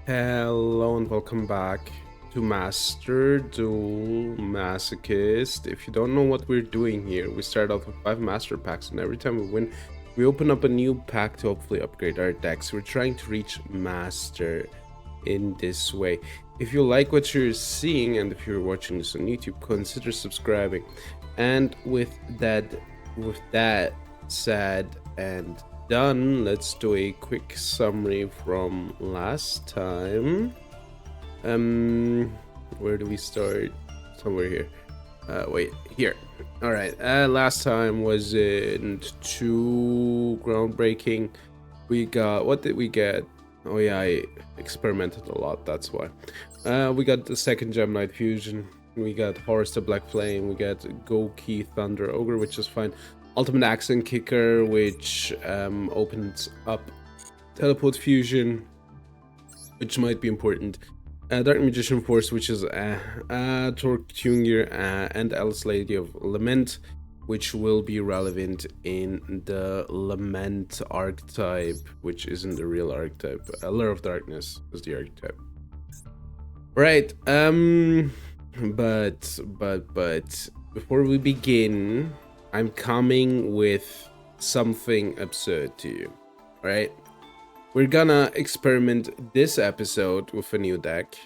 Hello and welcome back to Master Duel Masochist. If you don't know what we're doing here, we start off with 5 master packs, and every time we win, we open up a new pack to hopefully upgrade our decks. We're trying to reach Master in this way. If you like what you're seeing, and if you're watching this on YouTube, consider subscribing. And with that said and done, let's do a quick summary from last time. Where do we start? Somewhere here. Wait, here. All right. Last time wasn't too groundbreaking. We got, what did we get? Oh yeah, I experimented a lot, that's why. We got the second Gem Knight Fusion. We got Horus the Black Flame. We got Goki Thunder Ogre, which is fine. Ultimate Accent Kicker, which opens up Teleport Fusion, which might be important. Dark Magician Force, which is Torque Tunger, and Alice Lady of Lament, which will be relevant in the Lament archetype, which isn't the real archetype. Allure of Darkness is the archetype. Right, but before we begin, I'm coming with something absurd to you, right? We're gonna experiment this episode with a new deck,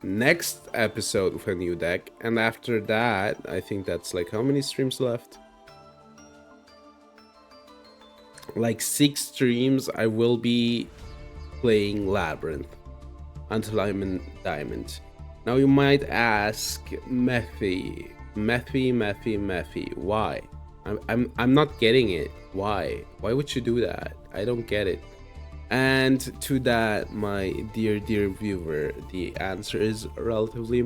next episode with a new deck, and after that, I think that's like how many streams left? Like 6 streams, I will be playing Labyrinth until I'm in Diamond. Now you might ask, Methy, why? I'm not getting it. Why would you do that? I don't get it. And to that, my dear viewer, the answer is relatively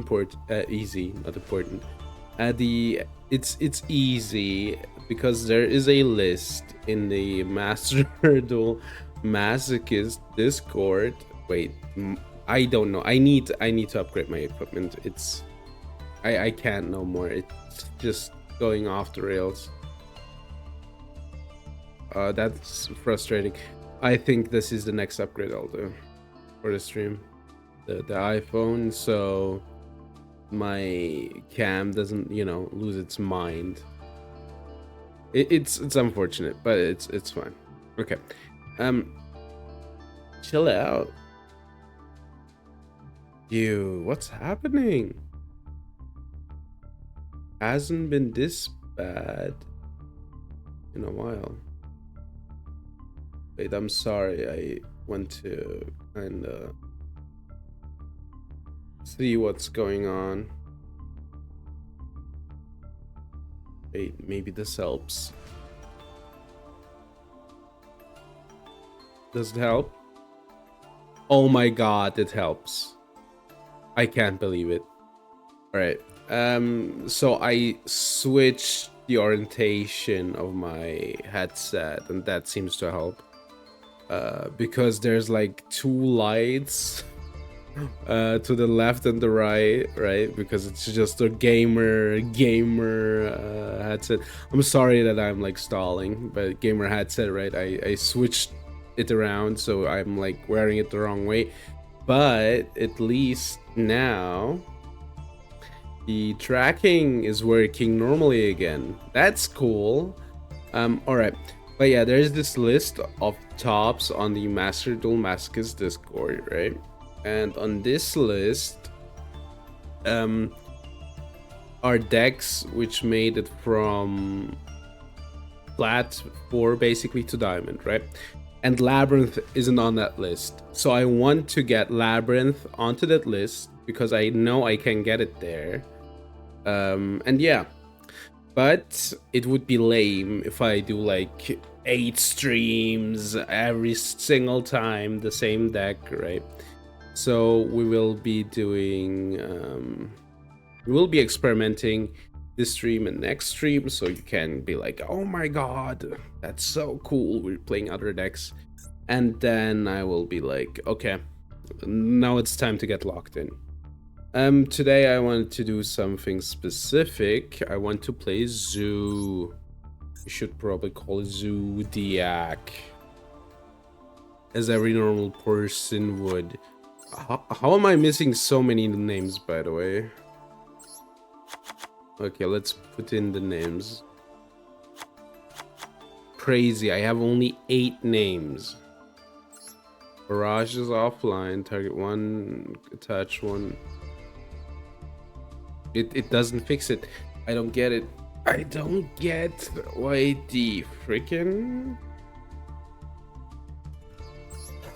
easy, not important. It's easy because there is a list in the Master Duel Masochist Discord. Wait, I don't know. I need to upgrade my equipment. I can't no more. It's just going off the rails. That's frustrating. I think this is the next upgrade I'll do for the stream, the iPhone, so my cam doesn't, lose its mind. It's unfortunate, but it's fine. Okay, chill out. What's happening? Hasn't been this bad in a while. Wait, I'm sorry, I went to kinda see what's going on. Wait, maybe this helps. Does it help? Oh my god, it helps. I can't believe it. Alright, so I switched the orientation of my headset, and that seems to help. Because there's like 2 lights to the left and the right? Because it's just a gamer headset. I'm sorry that I'm like stalling, but gamer headset, right? I switched it around, so I'm like wearing it the wrong way. But at least now the tracking is working normally again. That's cool. Alright. But yeah, there's this list of tops on the Master Duel Masochist Discord, right? And on this list are decks which made it from flat 4 basically to Diamond, right? And Labyrinth isn't on that list. So I want to get Labyrinth onto that list because I know I can get it there. And yeah. But it would be lame if I do like 8 streams every single time the same deck, right? So we will be doing, we will be experimenting this stream and next stream, so you can be like, oh my god, that's so cool, we're playing other decks. And then I will be like, okay, now it's time to get locked in. Today I wanted to do something specific. I want to play Zoo. You should probably call it Zodiac, as every normal person would. How am I missing so many names, by the way? Okay, let's put in the names. Crazy, I have only 8 names. Barrage is offline, target 1, attach 1. It doesn't fix it. I don't get it. I don't get why the freaking...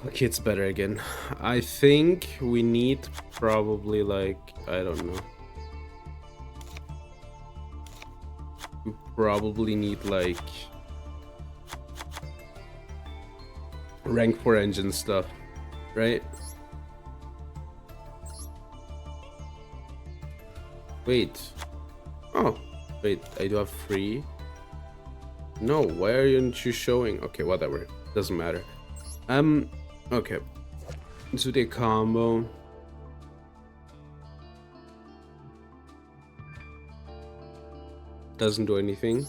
Okay, it's better again. I think we need probably like, I don't know. We probably need like rank 4 engine stuff, right? Wait. Oh, wait, I do have 3. No, why aren't you showing? Okay, whatever. Doesn't matter. Okay. So the combo. Doesn't do anything.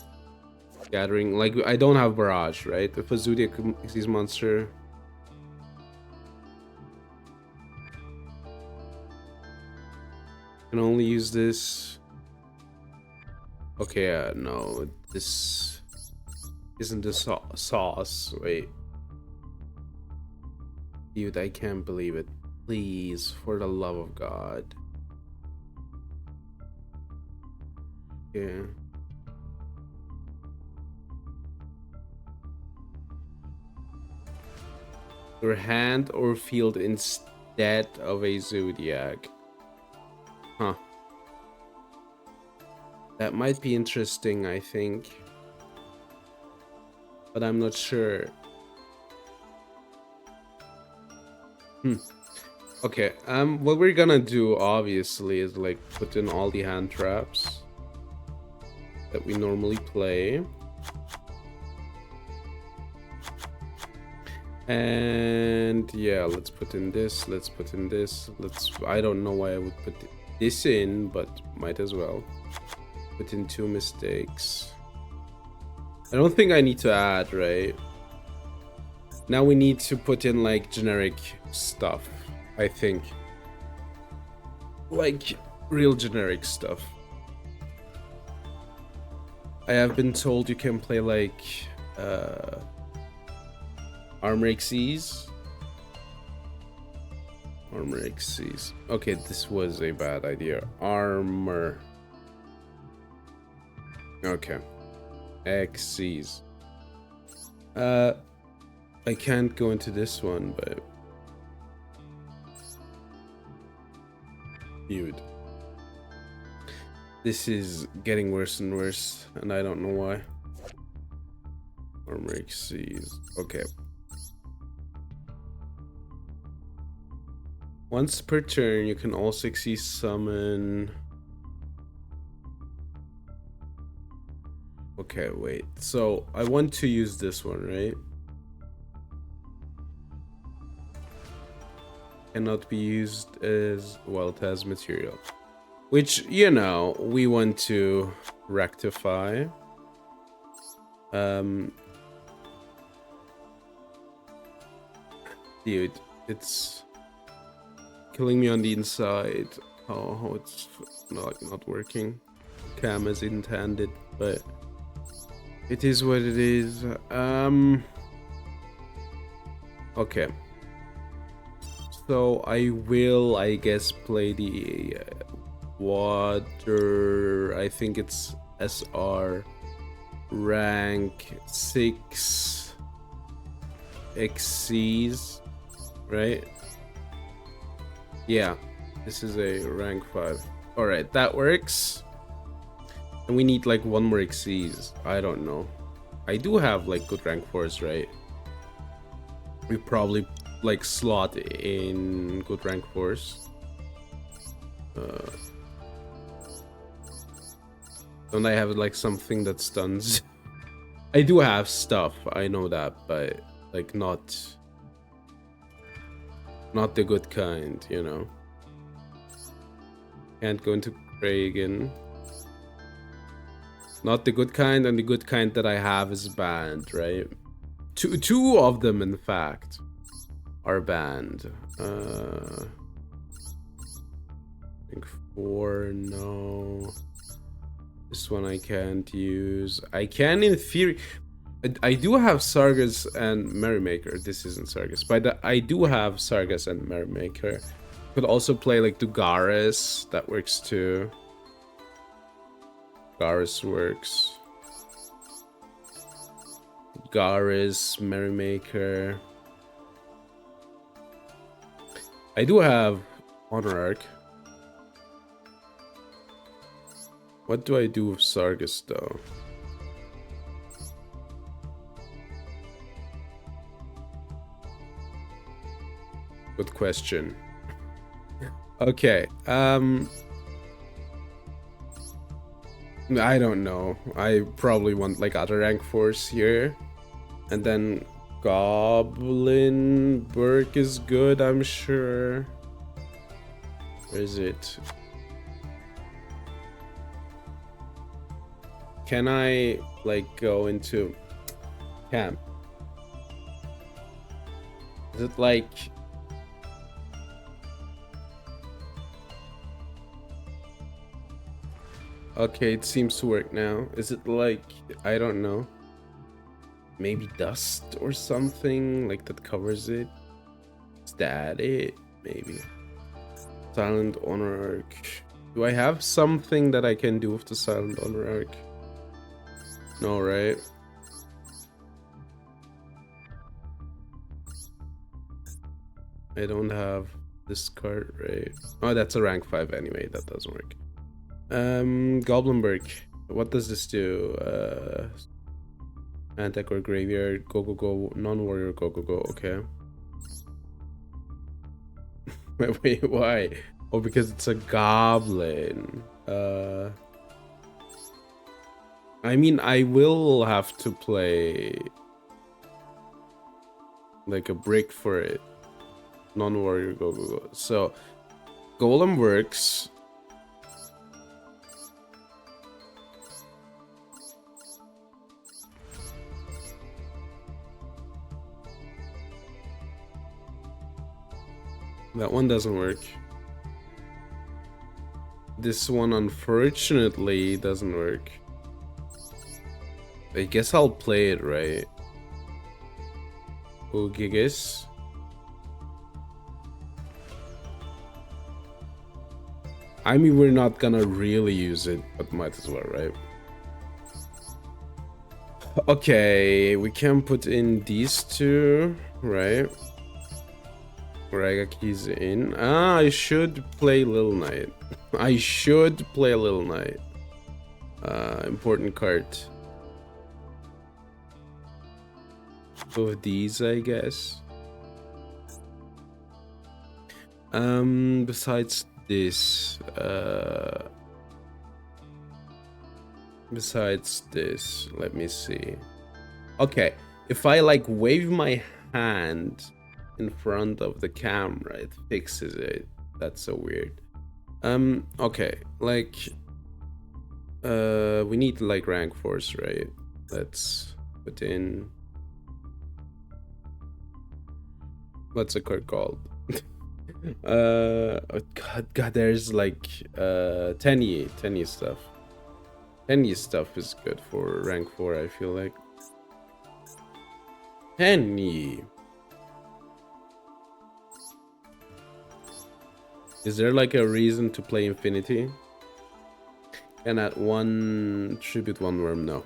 Gathering, like, I don't have barrage, right? If a Zodiac sees monster, can only use this. Okay, no, this isn't the sauce. Wait, dude, I can't believe it. Please, for the love of God. Yeah. Your hand or field instead of a Zodiac. Huh. That might be interesting, I think. But I'm not sure. Okay, what we're gonna do, obviously, is, like, put in all the hand traps that we normally play. And yeah, let's put in this, let's put in this, I don't know why I would put this in, but might as well. Put in 2 mistakes. I don't think I need to add, right? Now we need to put in like generic stuff, I think. Like real generic stuff. I have been told you can play like Armor Xyz. Armor Xyz. Okay, this was a bad idea. Armor. Okay. Xyz. I can't go into this one, but... Dude. This is getting worse and worse, and I don't know why. Armor Xyz. Okay. Once per turn, you can also Xyz summon... Okay, wait. So, I want to use this one, right? Cannot be used as, well, it has material. Which, you know, we want to rectify. Dude, it's killing me on the inside. Oh, it's not working. Cam as intended, but it is what it is. Okay. So I will, I guess, play the water. I think it's SR rank 6 Xyz, right? Yeah, this is a rank 5. All right, that works. And we need like 1 more Xyz. I don't know. I do have like good rank 4s, right? We probably like slot in good rank 4s. Don't I have like something that stuns? I do have stuff, I know that, but like not the good kind, you know. Can't go into prey again. Not the good kind, and the good kind that I have is banned, right? Two of them, in fact. our band. I think 4, no. This one I can't use. I can in theory. I do have Sargas and Merrymaker. This isn't Sargas, but I do have Sargas and Merrymaker. Could also play like Dugaris. That works too. Garis works. Garis, Merrymaker. I do have Honor Arc. What do I do with Sargas though? Good question. Okay, I don't know. I probably want like other rank 4s here. And then Goblin Burke is good, I'm sure. Where is it? Can I like go into camp? Is it like okay, it seems to work now. Is it like I don't know. Maybe dust or something like that covers it? Is that it? Maybe. Silent Honor Arc. Do I have something that I can do with the Silent Honor Arc? No, right? I don't have this card, right? Oh, that's a rank 5 anyway. That doesn't work. Goblinberg. What does this do? Antek or Graveyard. Go, go, go. Non-warrior. Go, go, go. Okay. Wait, why? Oh, because it's a goblin. I mean, I will have to play like a brick for it. Non-warrior, go, go, go. So, Golem works. That one doesn't work. This one, unfortunately, doesn't work. I guess I'll play it, right? Oh, Gigas. I mean, we're not gonna really use it, but might as well, right? Okay, we can put in these two, right? Ragaki's in. Ah, I should play Little Knight. I should play Little Knight. Important card. Of these, I guess. Besides this, let me see. Okay, if I like wave my hand in front of the camera, it fixes it. That's so weird. Okay, like we need like rank 4s, right? Let's put in, what's a card called? Oh, god, there's like 10e stuff. 10e stuff is good for rank 4, I feel like. 10e. Is there like a reason to play Infinity? And at one tribute, one worm, no.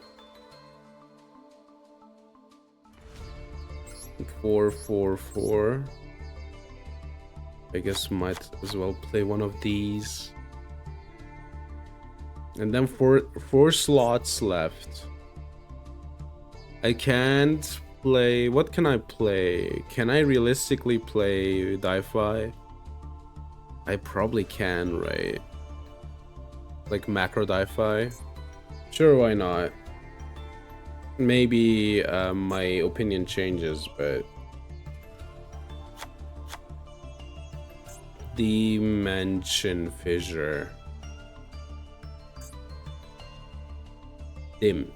4, 4, 4. I guess might as well play one of these. And then four slots left. I can't play. What can I play? Can I realistically play Di-Fi? I probably can, right? Like macro Di-Fi? Sure, why not? Maybe my opinion changes, but Dimension Fissure. Dim.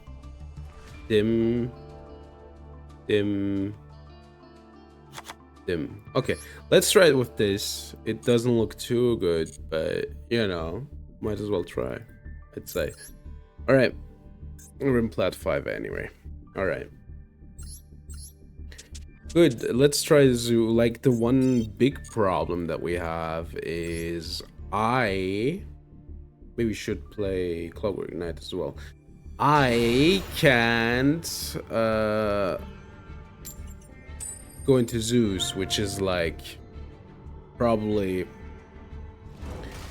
dim. Okay, let's try it with this. It doesn't look too good, but you know, might as well try, I'd say. All right, we're in plat 5 anyway. All right. Good, let's try zoo. Like, the one big problem that we have is I maybe should play Clockwork Knight as well. I can't go into Zeus, which is like probably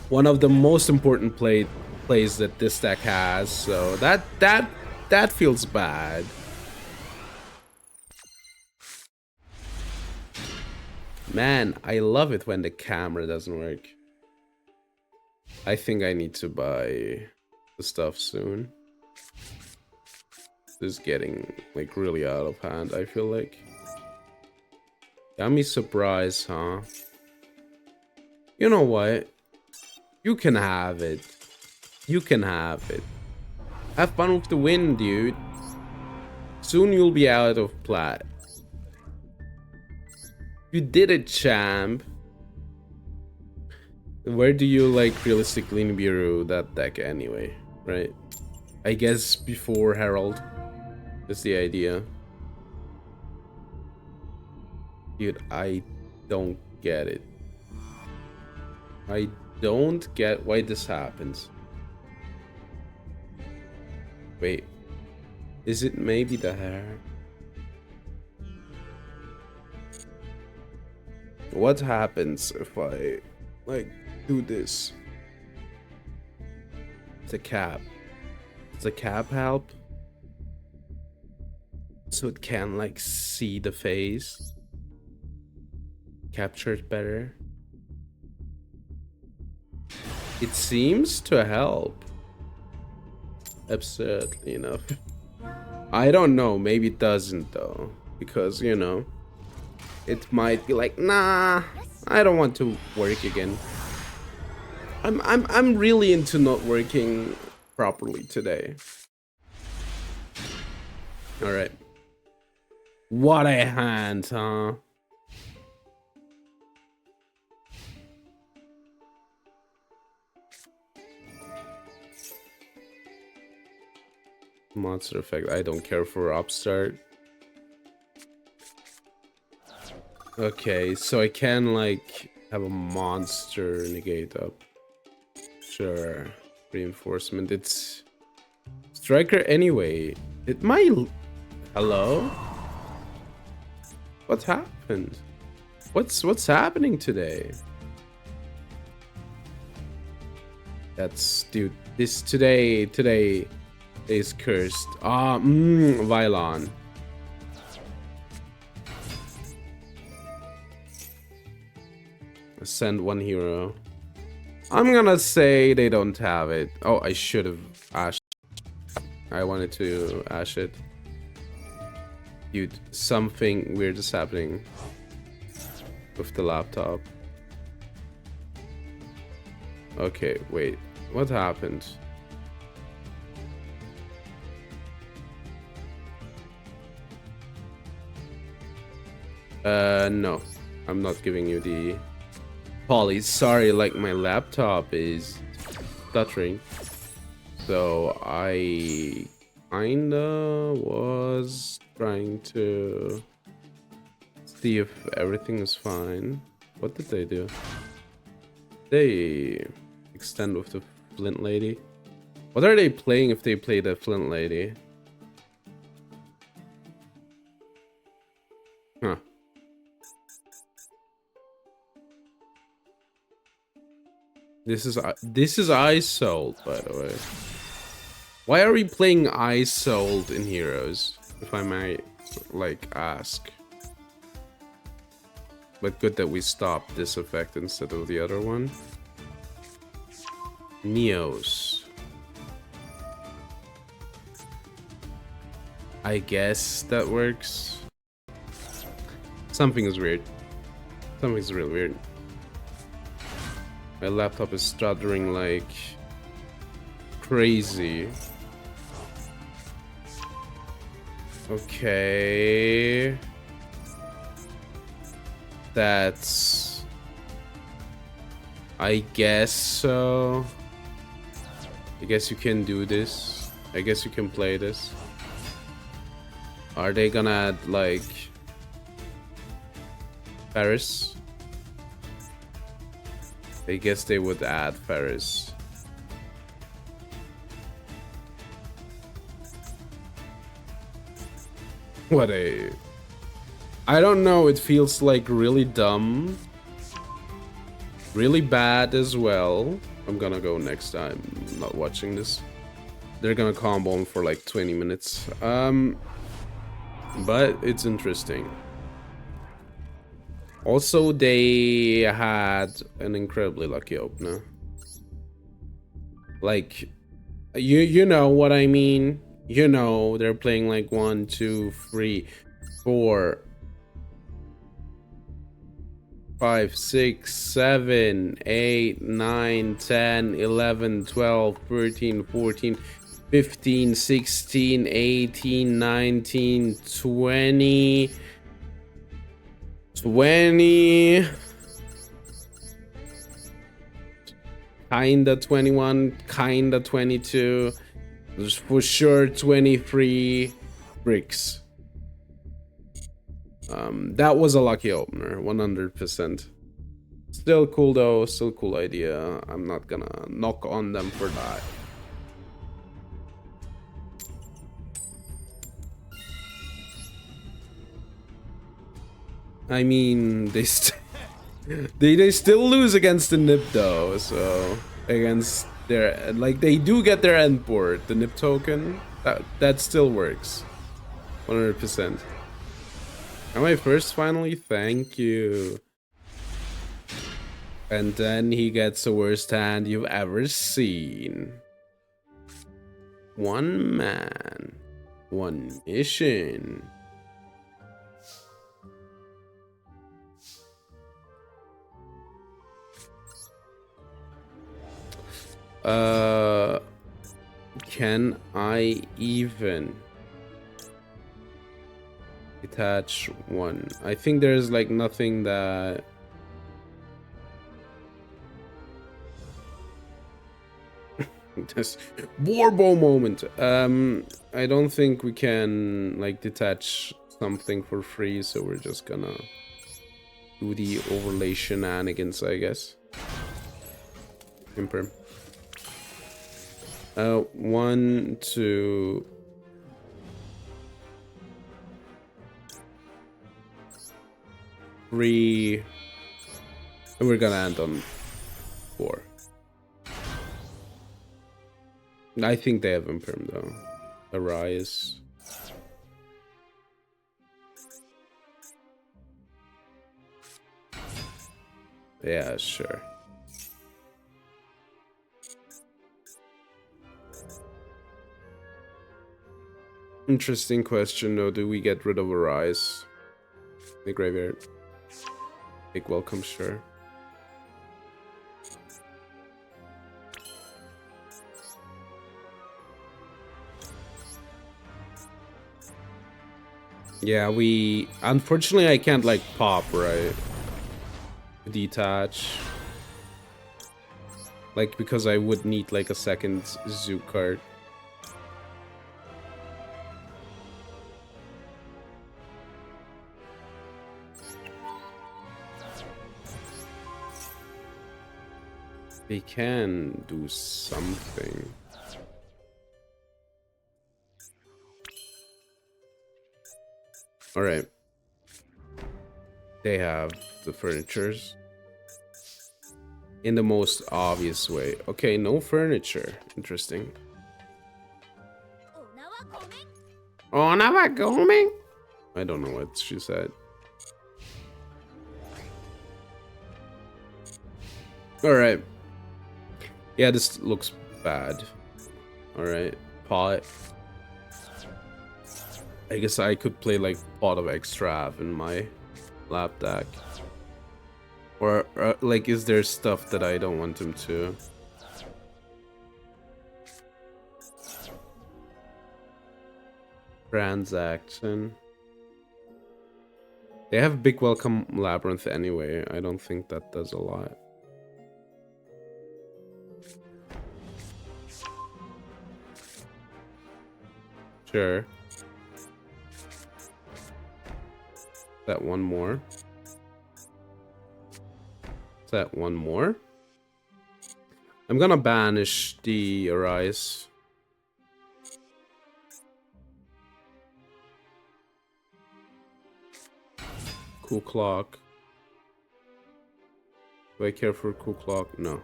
one of the most important plays that this deck has. So that feels bad. Man, I love it when the camera doesn't work. I think I need to buy the stuff soon. This is getting like really out of hand, I feel like. Yummy surprise, huh? You know what? You can have it. You can have it. Have fun with the win, dude. Soon you'll be out of plat. You did it, champ. Where do you like realistically Nibiru that deck anyway, right? I guess before Herald is the idea. Dude, I don't get it. I don't get why this happens. Wait, is it maybe the hair? What happens if I like do this? It's a cap. Does the cap help? So it can like see the face. Capture it better. It seems to help. Absurdly enough. I don't know, maybe it doesn't though. Because, you know, it might be like, nah, I don't want to work again. I'm really into not working properly today. Alright. What a hand, huh? Monster effect. I don't care for upstart. Okay, so I can like have a monster negate up. Sure. Reinforcement. It's striker anyway. It might. Hello? What happened? What's happening today? That's dude. This today is cursed. Vylon. Send one hero. I'm gonna say they don't have it. Oh, I should have ashed. I wanted to ash it. Dude, something weird is happening with the laptop. Okay, wait. What happened? No. I'm not giving you the poly. Sorry, like my laptop is stuttering. So I kinda was trying to see if everything is fine. What did they do? They extend with the Flint Lady. What are they playing if they play the Flint Lady? Huh. This is Ice Sold, by the way. Why are we playing Ice Sold in Heroes, if I might like ask? But good that we stopped this effect instead of the other one. Neos. I guess that works. Something is weird. Something's really weird. My laptop is stuttering like crazy. Okay. That's... I guess so. I guess you can do this. I guess you can play this. Are they gonna add, like... Ferris? I guess they would add Ferris. What a... I don't know, it feels like really dumb. Really bad as well. I'm gonna go next time. I'm not watching this. They're gonna combo him for like 20 minutes. But it's interesting. Also, they had an incredibly lucky opener. Like, you know what I mean? You know, they're playing like 1, 2, 3, 4, 5, 6, 7, 8, 9, 10, 11, 12, 13, 14, 15, 16, 18, 19, 20, kinda 21, kinda 22. There's for sure 23 bricks. That was a lucky opener, 100%. Still cool though, still cool idea. I'm not gonna knock on them for that. I mean, they still lose against the Nip though, so against their, like, they do get their end board, the Nip token. That still works, 100%. Am I first finally? Thank you. And then he gets the worst hand you've ever seen. One man, one mission. Can I even detach one? I think there's like nothing that... This warbow moment. I don't think we can like detach something for free, so we're just gonna do the overlay shenanigans, I guess. Imperm. 1, 2, 3, and we're gonna end on 4. I think they have Imperm though. Arise. Yeah, sure. Interesting question though. Do we get rid of Arise? The graveyard. Big welcome, sure. Yeah, we... Unfortunately, I can't, like, pop, right? Detach. Like, because I would need, like, a second zoo card. They can do something. Alright. They have the furnitures. In the most obvious way. Okay, no furniture. Interesting. Oh, now going? I don't know what she said. Alright. Yeah, this looks bad. Alright. Pot. I guess I could play like Pot of Extra in my lap deck. Or like, is there stuff that I don't want him to? Transaction. They have big welcome labyrinth anyway. I don't think that does a lot. Sure. That one more. Is that one more? I'm gonna banish the Arise. Cool Clock. Do I care for Cool Clock? No.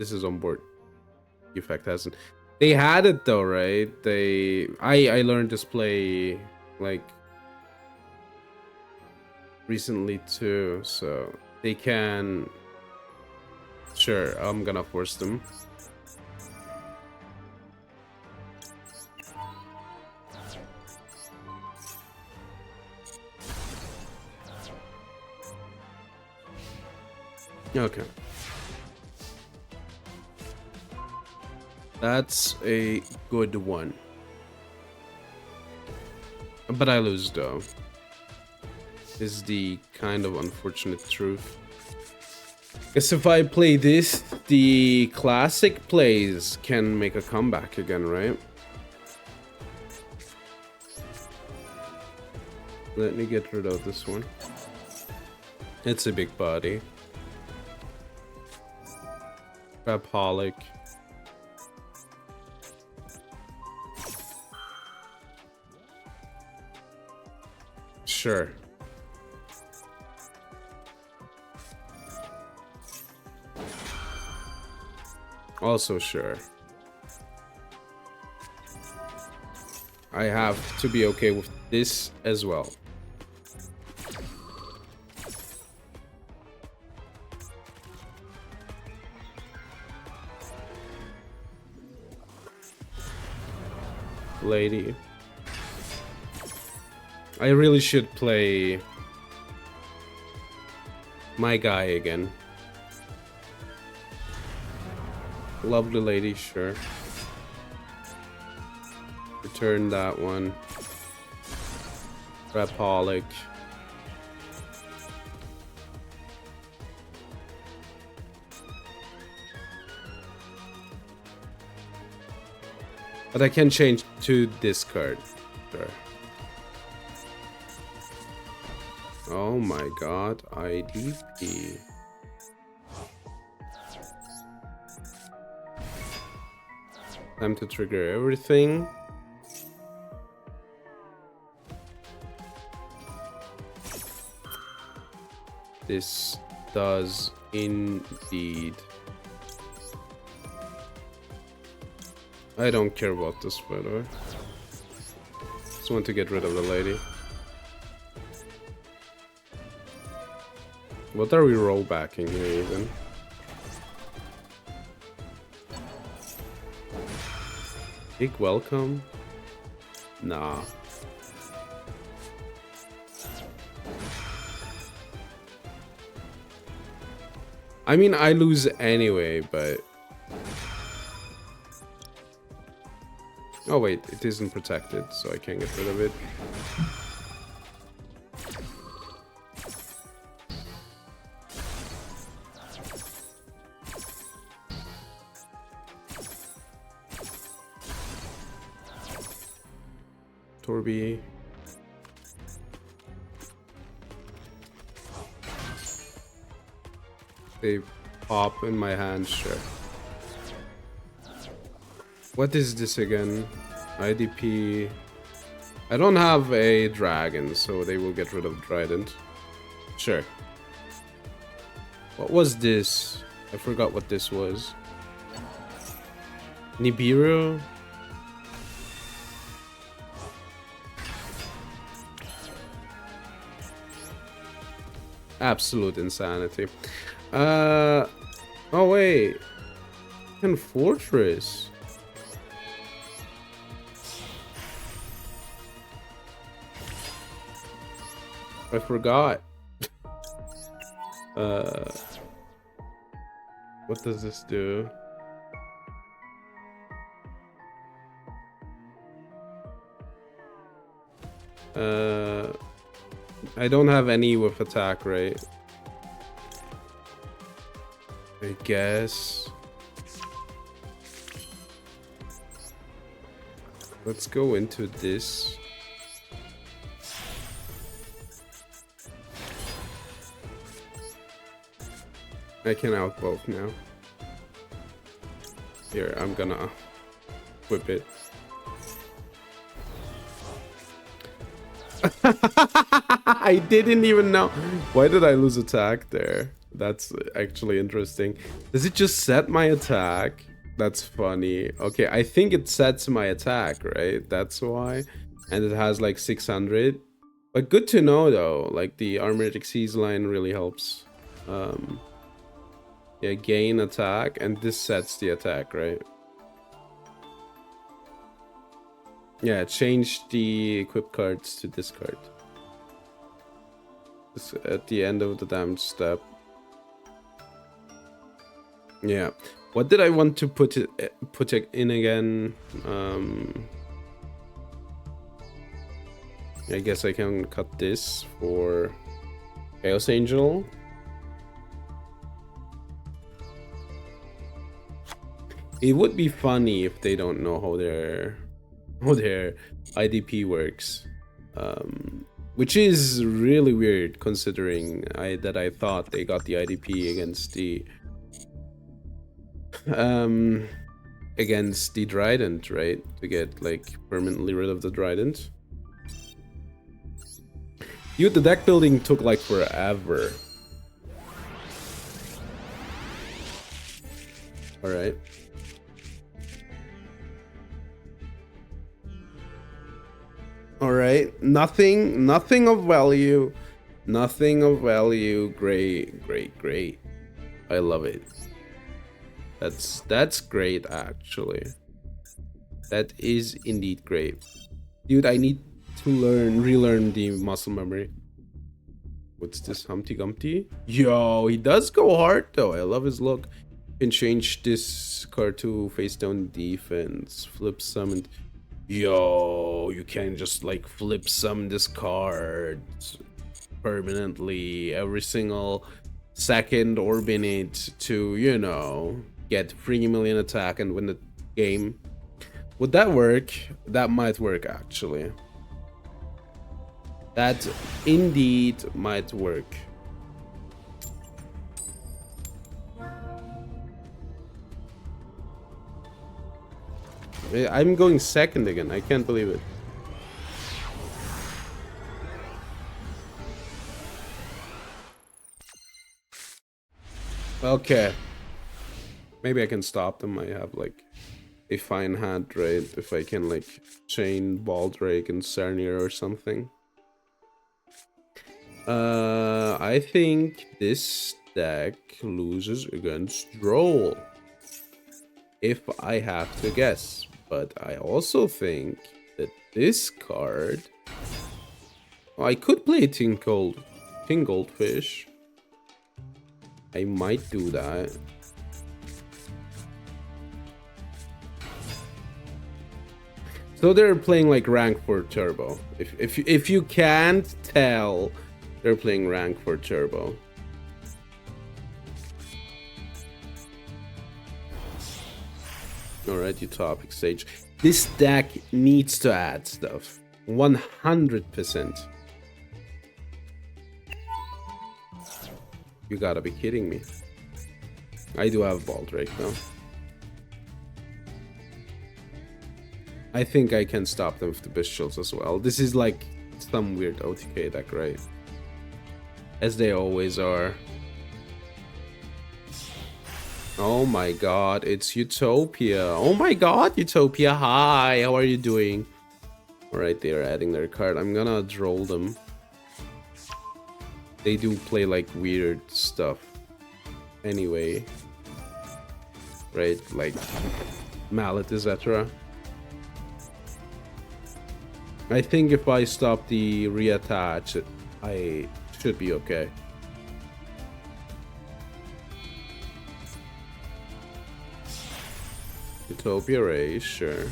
This is on board. The effect hasn't. They had it though, right? I learned this play like recently too, so they can. Sure, I'm gonna force them. Okay. That's a good one. But I lose though. Is the kind of unfortunate truth. Guess if I play this, the classic plays can make a comeback again, right? Let me get rid of this one. It's a big body. Crabholic. Sure. Also sure. I have to be okay with this as well. Lady. I really should play my guy again. Lovely lady, sure. Return that one. Rapolic. But I can change to this card. Sure. Oh my god, IDP. Time to trigger everything. This does indeed. I don't care about this, by the way. Just want to get rid of the lady. What are we rollbacking here, even? Big welcome? Nah. I mean, I lose anyway, but... Oh wait, it isn't protected, so I can't get rid of it. Torby. They pop in my hand, sure. What is this again? IDP. I don't have a dragon, so they will get rid of Trident. Sure. What was this? I forgot what this was. Nibiru? Absolute insanity. Oh wait. And Fortress. I forgot. What does this do? I don't have any with attack, right? I guess. Let's go into this. I can out both now. Here, I'm gonna whip it. I didn't even know. Why did I lose attack there? That's actually interesting. Does it just set my attack? That's funny. Okay, I think it sets my attack, right? That's why. And it has like 600. But good to know though. Like the Armored Xyz line really helps. Yeah, gain attack, and this sets the attack, right? Yeah, change the equip cards to discard. It's at the end of the damage step. Yeah. What did I want to put it in again? I guess I can cut this for Chaos Angel. It would be funny if they don't know how their IDP works, which is really weird considering that I thought they got the IDP against the Trident, right? To get like permanently rid of the Trident. Dude, the deck building took like forever. All right. All right, nothing of value, nothing of value. Great, great, great. I love it. That's great, actually. That is indeed great, dude. I need to relearn the muscle memory. What's this, Humpty Dumpty? Yo, he does go hard though. I love his look. You can change this card to face down defense, flip summon. Yo, you can just like flip summon this card permanently every single second or minute to, you know, get 3 million attack and win the game. Would that work? That might work, actually. That indeed might work. I'm going second again. I can't believe it. Okay. Maybe I can stop them. I have like a fine hand, right? If I can like chain Baldrake and Cernier or something. I think this deck loses against Droll, if I have to guess. But I also think that this card... Oh, I could play King Goldfish. I might do that. So they're playing like rank 4 turbo. If you can't tell, they're playing rank 4 turbo. Alright, Utopic Sage. This deck needs to add stuff. 100%. You gotta be kidding me. I do have Baldrake though. I think I can stop them with the Bestials as well. This is like some weird OTK deck, right? As they always are. Oh my god, it's Utopia. Oh my god, Utopia, hi, how are you doing? Alright, they are adding their card. I'm gonna droll them. They do play like weird stuff. Anyway. Right, like Mallet, etc. I think if I stop the reattach, I should be okay. Utopia Ray, sure.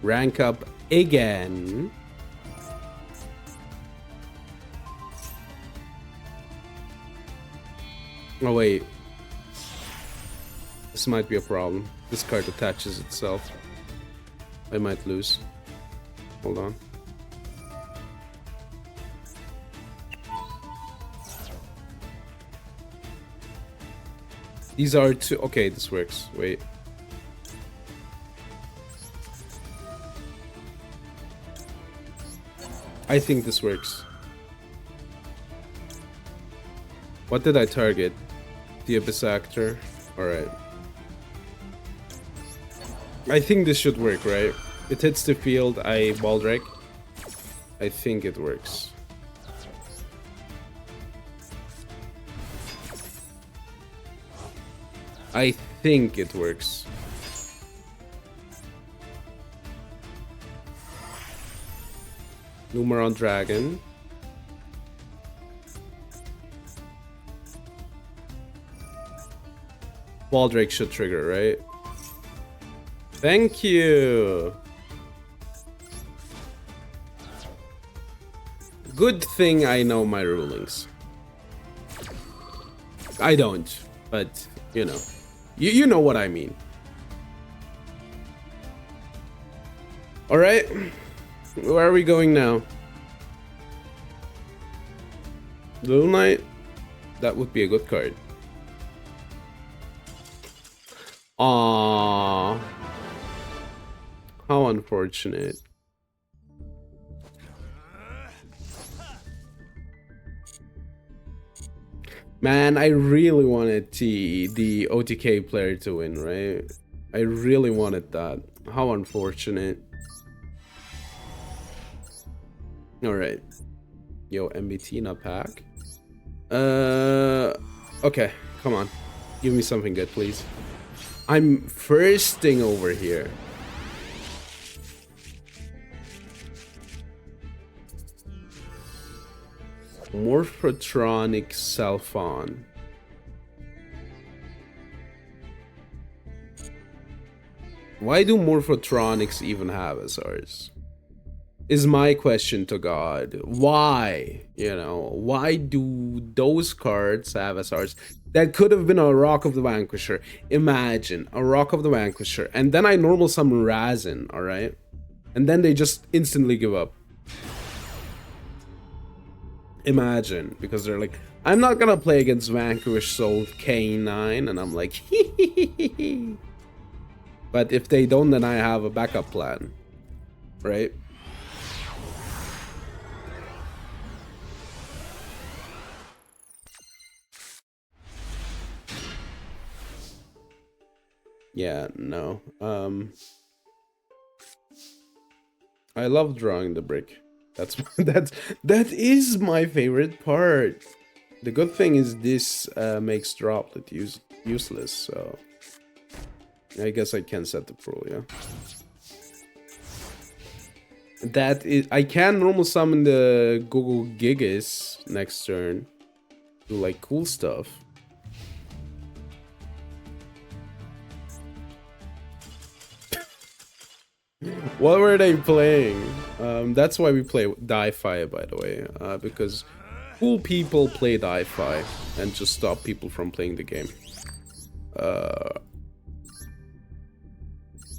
Rank up again. Oh wait, this might be a problem. This card attaches itself. I might lose. Hold on. These are two. Okay, this works. Wait. I think this works. What did I target? The Abyss Actor. Alright. I think this should work, right? It hits the field, I Baldrick. I think it works. I think it works. Numeron Dragon. Baldrake should trigger, right? Thank you! Good thing I know my rulings. I don't, but, you know. You know what I mean. Alright. Where are we going now? Blue Knight? That would be a good card. Aww. How unfortunate. Man, I really wanted the OTK player to win, right? I really wanted that. How unfortunate. Alright. Yo, MBT, not pack. Okay, come on. Give me something good, please. I'm firsting over here. Morphotronic Salphon. Why do Morphotronics even have SRs? Is my question to God. Why? You know, why do those cards have SRs? That could have been a Rock of the Vanquisher. Imagine, a Rock of the Vanquisher. And then I normal summon Razin, alright? And then they just instantly give up. Imagine, because they're like, I'm not gonna play against Vanquish Soul K9, and I'm like, hee. But if they don't, then I have a backup plan, right? Yeah, no. I love drawing the brick. That is my favorite part. The good thing is this makes droplet useless, so I guess I can set the rule, yeah. That is, I can normal summon the Google Gigas next turn. Do like cool stuff. What were they playing? That's why we play Di-Fi, by the way, because cool people play Di-Fi and just stop people from playing the game.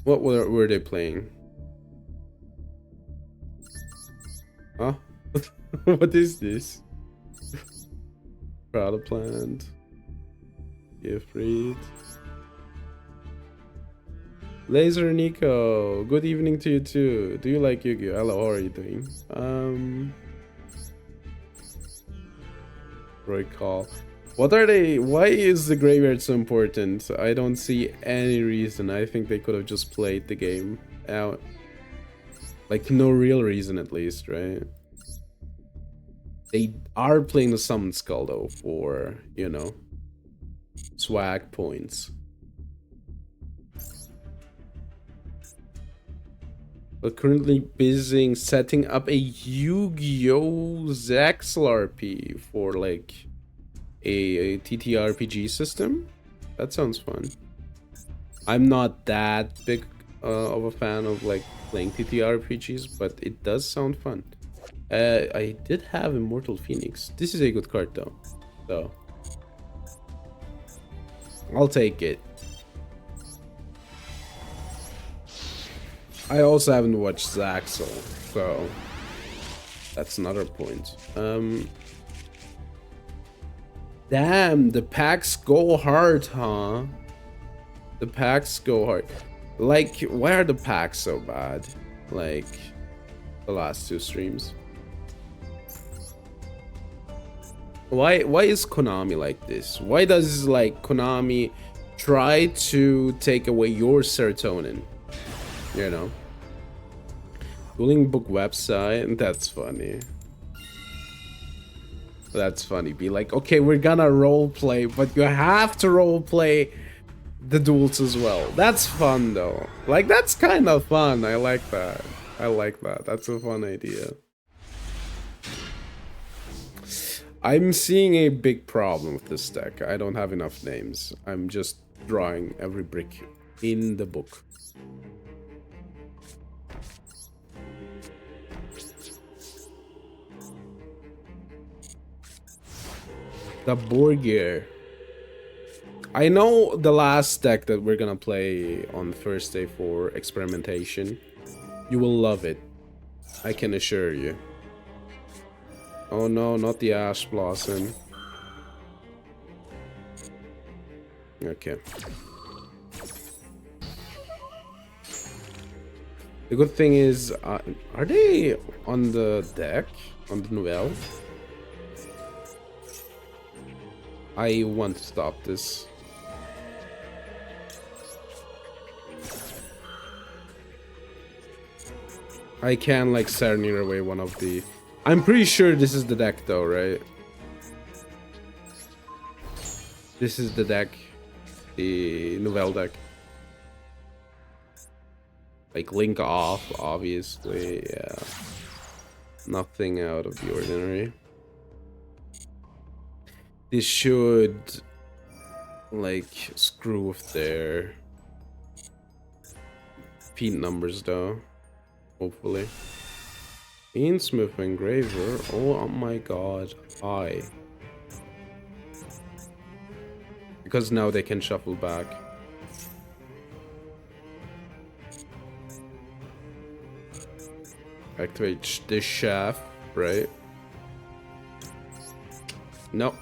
What were they playing? Huh? What is this? Prada Plant. Ifrit. Laser Nico, good evening to you too. Do you like Yu-Gi-Oh? Hello, how are you doing? Roy Call. What are they? Why is the graveyard so important? I don't see any reason. I think they could have just played the game out. Like, no real reason at least, right? They are playing the Summon Skull though for, you know, swag points. But currently busy setting up a Yu-Gi-Oh! Zaxlarp for like a TTRPG system. That sounds fun. I'm not that big of a fan of like playing TTRPGs, but it does sound fun. I did have Immortal Phoenix. This is a good card though. So I'll take it. I also haven't watched Zaxel, so that's another point. Damn, the packs go hard, huh? The packs go hard. Like, why are the packs so bad? Like, the last two streams. Why is Konami like this? Why does, like, Konami try to take away your serotonin? You know? Dueling book website, that's funny. That's funny. Be like, okay, we're gonna roleplay, but you have to roleplay the duels as well. That's fun though. Like, that's kind of fun. I like that. I like that. That's a fun idea. I'm seeing a big problem with this deck. I don't have enough names. I'm just drawing every brick in the book. The Borgir. I know the last deck that we're gonna play on Thursday for experimentation. You will love it. I can assure you. Oh no, not the Ash Blossom. Okay. The good thing is, are they on the deck? On the Noelle? I want to stop this. I can, like, Serenade away one of the... I'm pretty sure this is the deck though, right? This is the deck. The Nouvelle deck. Like, Link off, obviously, yeah. Nothing out of the ordinary. This should, like, screw with their feet numbers though. Hopefully. Smith Engraver. Oh my god. Hi. Because now they can shuffle back. Activate this shaft, right? Nope.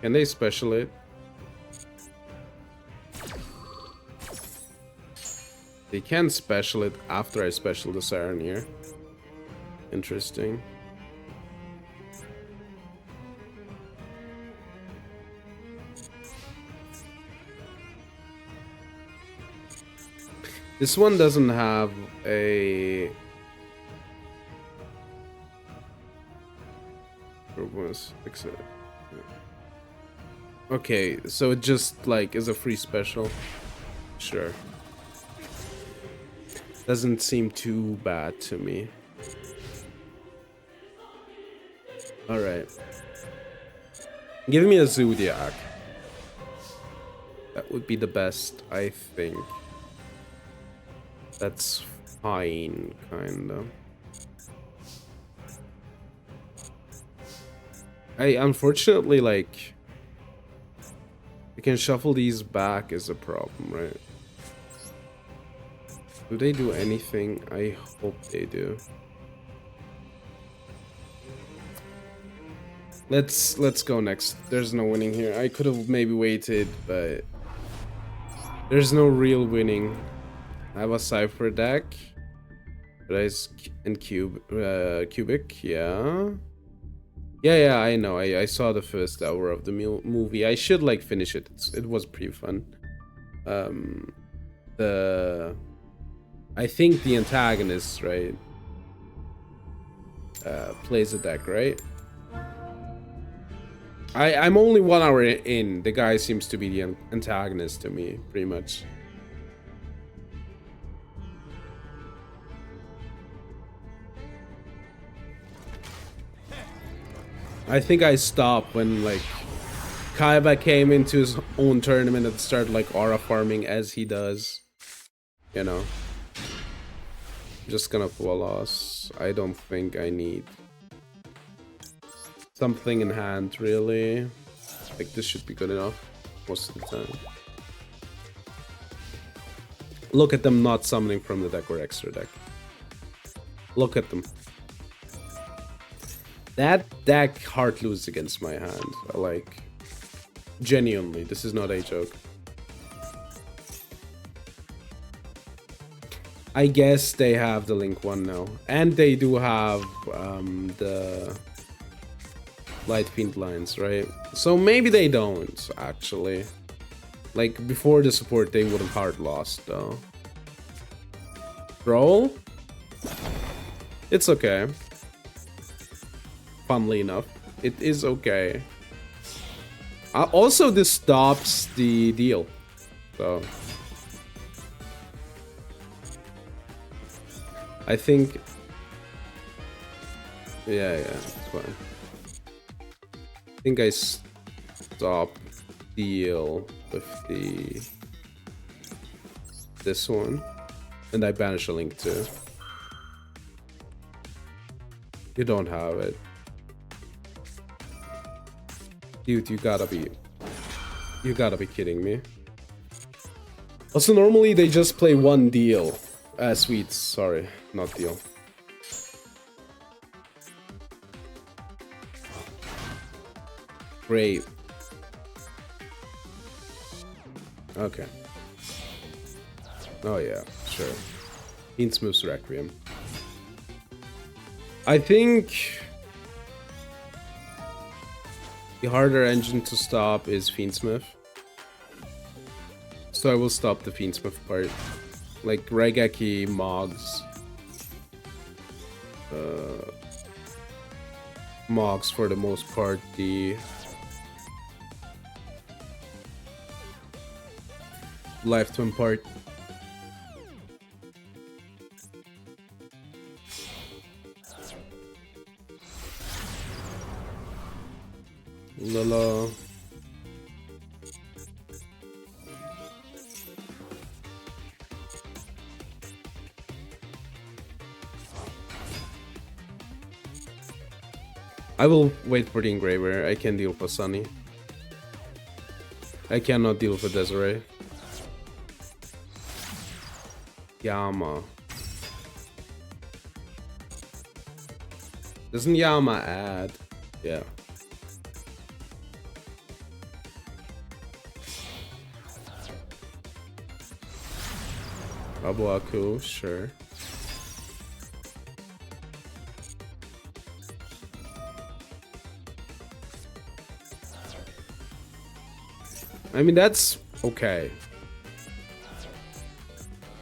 Can they special it? They can special it after I special the Serenade. Interesting. This one doesn't have a... Okay, so it just, like, is a free special. Sure. Doesn't seem too bad to me. Alright. Give me a Zodiac. That would be the best, I think. That's fine, kinda. Unfortunately, like... You can shuffle these back is a problem, right? Do they do anything? I hope they do. Let's go next. There's no winning here. I could have maybe waited, but there's no real winning. I have a Cypher deck. And Cubic, yeah. Yeah, I know. I saw the first hour of the movie. I should, like, finish it. It was pretty fun. I think the antagonist, right, plays a deck, right? I'm only 1 hour in. The guy seems to be the antagonist to me, pretty much. I think I stopped when, like, Kaiba came into his own tournament and started, like, aura farming as he does. You know? Just gonna pull a loss. I don't think I need something in hand, really. Like, this should be good enough most of the time. Look at them not summoning from the deck or extra deck. Look at them. That deck hard loses against my hand. Like, genuinely, this is not a joke. I guess they have the Link one now. And they do have the Light Fiend lines, right? So maybe they don't, actually. Like, before the support, they would have hard lost, though. Roll? It's okay. Funnily enough, it is okay. Also, this stops the deal. So... I think... Yeah, it's fine. I think I stop deal with this one. And I banish a Link too. You don't have it. Dude, you gotta be kidding me. Also, normally they just play one deal. Sweets, sorry, not deal. Great. Okay. Oh yeah, sure. Fiendsmith's Requiem. I think the harder engine to stop is Fiendsmith. So I will stop the Fiendsmith part. Like Raigeki, Mogs. Mogs for the most part, the Life Twin part. Lala. I will wait for the Engraver. I can deal with Sunny. I cannot deal with Desiree. Yama. Doesn't Yama add? Yeah. Abuaku, sure. I mean, that's okay.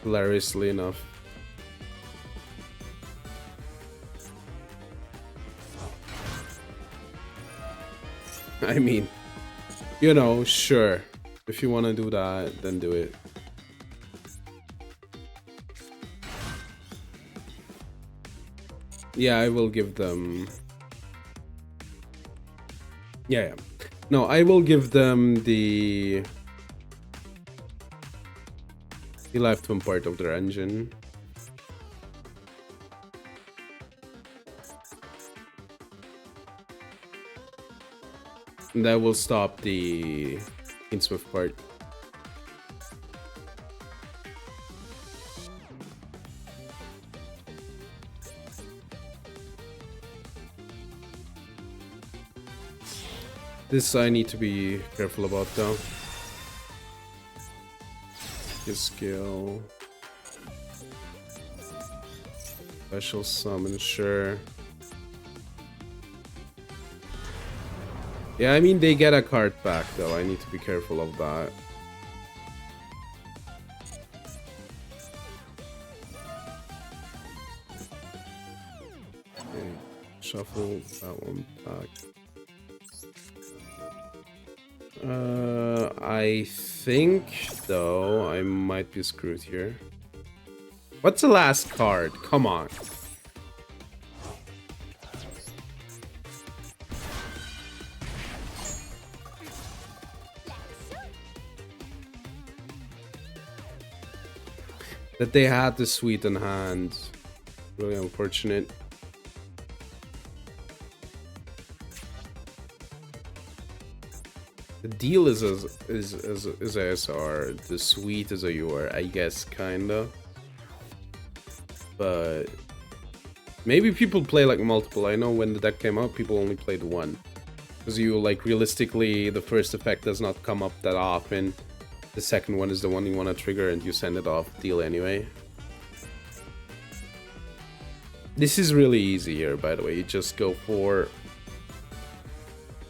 Hilariously enough. I mean, you know, sure. If you want to do that, then do it. Yeah, I will give them... Yeah. No, I will give them the Life Twin part of their engine. And that will stop the Fiendsmith part. This I need to be careful about though. His skill. Special summon, sure. Yeah, I mean they get a card back though. I need to be careful of that. Okay, shuffle that one back. I think, though, I might be screwed here. What's the last card? Come on. That they had the sweet in hand. Really unfortunate. The deal is ASR. The sweet is a UR, I guess, kinda. But maybe people play like multiple. I know when the deck came out, people only played one. Because you, like, realistically, the first effect does not come up that often. The second one is the one you want to trigger and you send it off deal anyway. This is really easy here, by the way. You just go for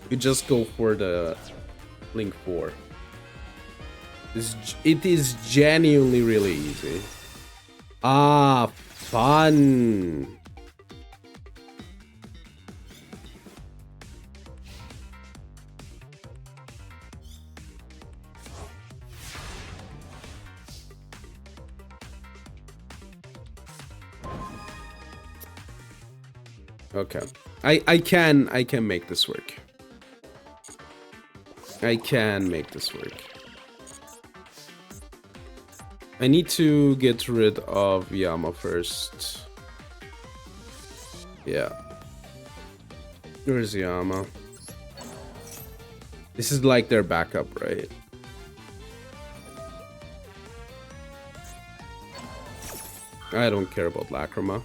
the Link 4. It is genuinely really easy. Ah, fun. Okay. I can make this work. I can make this work. I need to get rid of Yama first. Yeah. Where's Yama? This is like their backup, right? I don't care about Lacrima.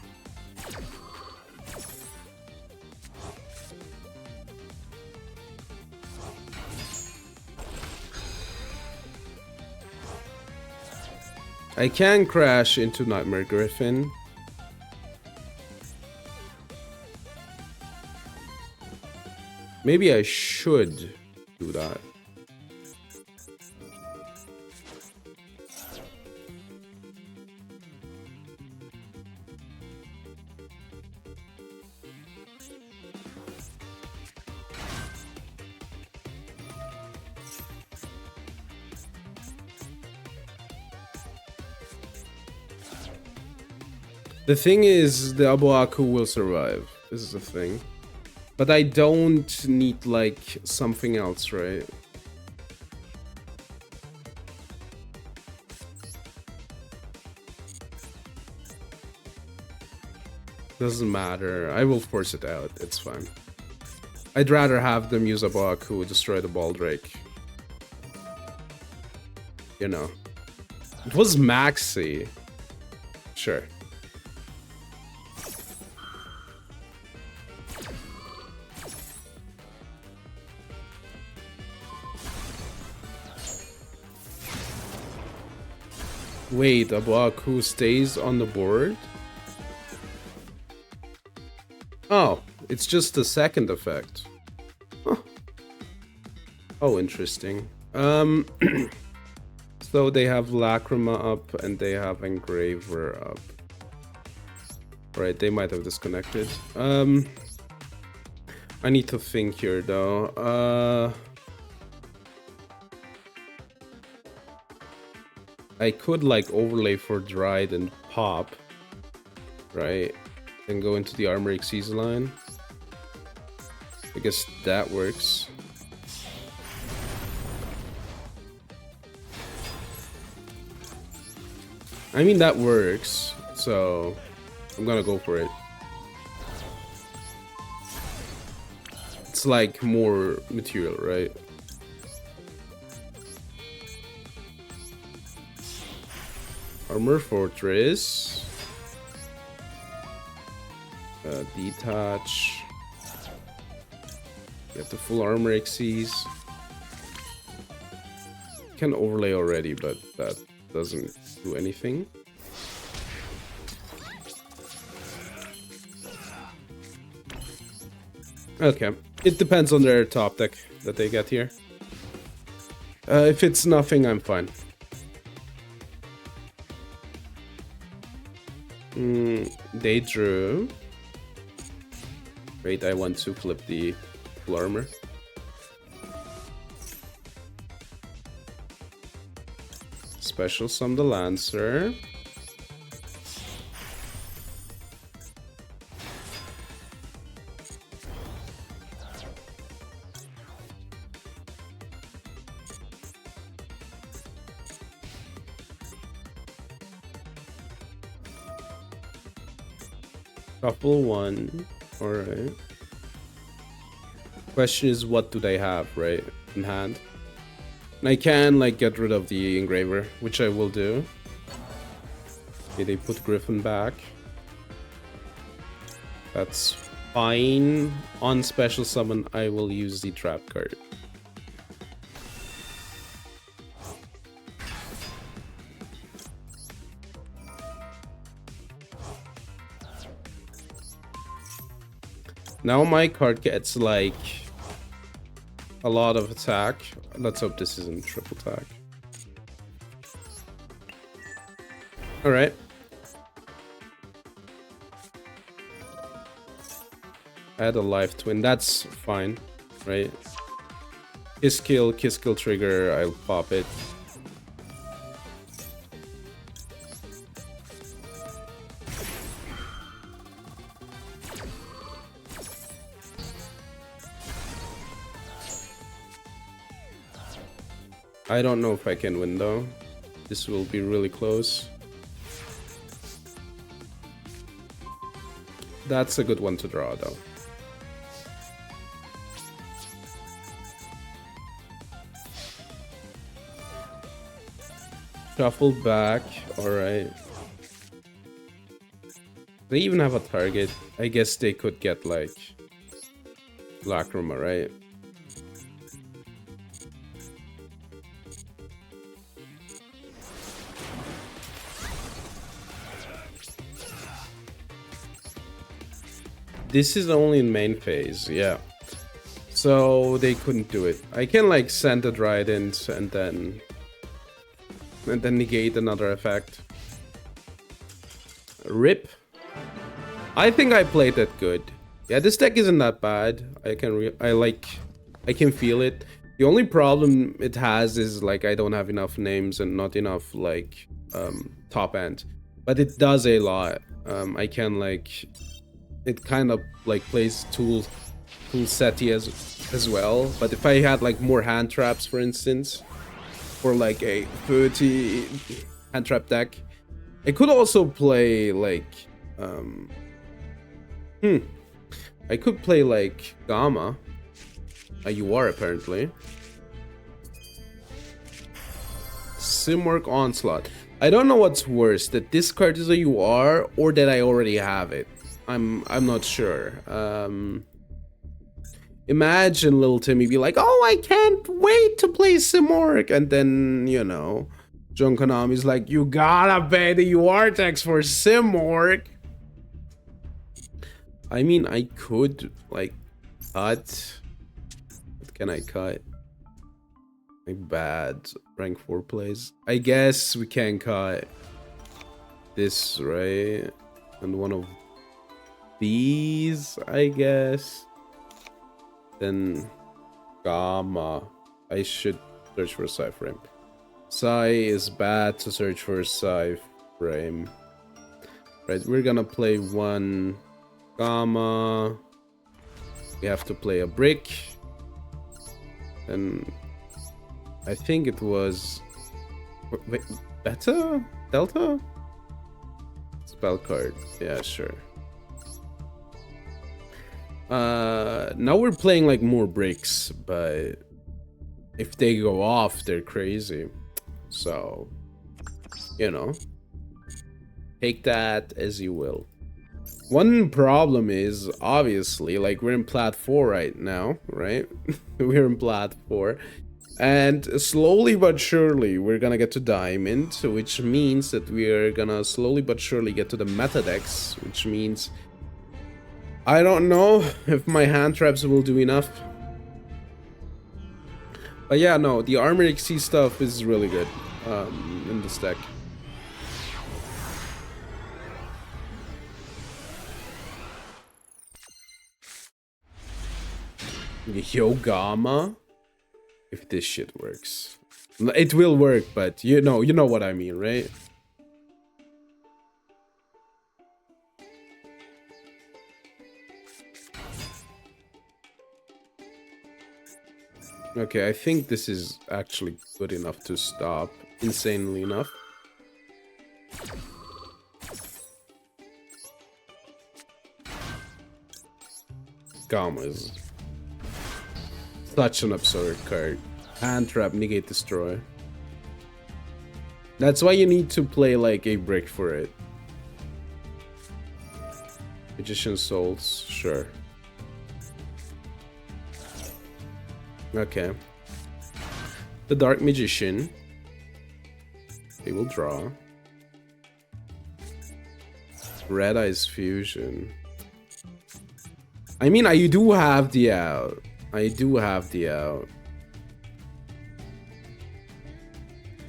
I can crash into Nightmare Griffin. Maybe I should do that. The thing is, the Abuaku will survive. This is the thing. But I don't need, like, something else, right? Doesn't matter. I will force it out. It's fine. I'd rather have them use Abuaku, destroy the Baldrake. You know. It was Maxi. Sure. Wait, Abuaku stays on the board? Oh, it's just the second effect. Huh. Oh, interesting. So they have Lacrima up and they have Engraver up. Right, they might have disconnected. I need to think here though. I could, like, overlay for Dried and pop, right? And go into the Armor Xyz line. I guess that works. I mean, that works, so I'm gonna go for it. It's like more material, right? Armor Fortress. Detach. Get the full Armor Xyz. Can overlay already, but that doesn't do anything. Okay, it depends on their top deck that they get here. If it's nothing, I'm fine. They drew. Wait, I want to flip the full armor. Special summon the Lancer. Couple one. Alright. Question is, what do they have, right? In hand. I can like get rid of the engraver, which I will do. Okay, they put Griffin back. That's fine. On special summon, I will use the trap card. Now my card gets like a lot of attack. Let's hope this isn't triple attack. Alright. Add a life twin. That's fine, right? Kiss kill trigger. I'll pop it. I don't know if I can win though. This will be really close. That's a good one to draw though. Shuffle back, alright. They even have a target. I guess they could get like Lacrima, right? This is only in main phase, yeah. So they couldn't do it. I can like send a Trident and then negate another effect. Rip. I think I played that good. Yeah, this deck isn't that bad. I can feel it. The only problem it has is like I don't have enough names and not enough like top end. But it does a lot. I can like it kind of like plays tool setty as well. But if I had like more hand traps, for instance, or like a 30 hand trap deck, I could also play like I could play like Gamma. You are apparently. Simwork Onslaught. I don't know what's worse, that this card is a UR or that I already have it. I'm not sure. Imagine little Timmy be like, oh, I can't wait to play Simorg, and then, you know, John Konami's like, you gotta pay the UR tax for Simorg. I mean, I could like cut. What can I cut? Like bad rank 4 plays. I guess we can cut this, right? And one of these, I guess. Then Gamma. I should search for a Psy frame. Psy is bad to search for a Psy frame. Right, we're gonna play one Gamma. We have to play a brick. And I think it was... Wait, Beta? Delta? Spell card. Yeah, sure. Now we're playing like more bricks, but if they go off, they're crazy. So, you know, take that as you will. One problem is, obviously, like we're in Plat 4 right now, right? We're in Plat 4. And slowly but surely, we're gonna get to Diamond, which means that we're gonna slowly but surely get to the meta decks, which means I don't know if my hand traps will do enough. But yeah, no, the Armor XC stuff is really good in this deck. Yo, Gamma. If this shit works. It will work, but you know what I mean, right? Okay, I think this is actually good enough to stop. Insanely enough. Gamma is such an absurd card. Hand trap, negate, destroy. That's why you need to play like a brick for it. Magician's Souls, sure. Okay. The Dark Magician. They will draw. Red Eyes Fusion. I mean, I do have the out. I do have the out.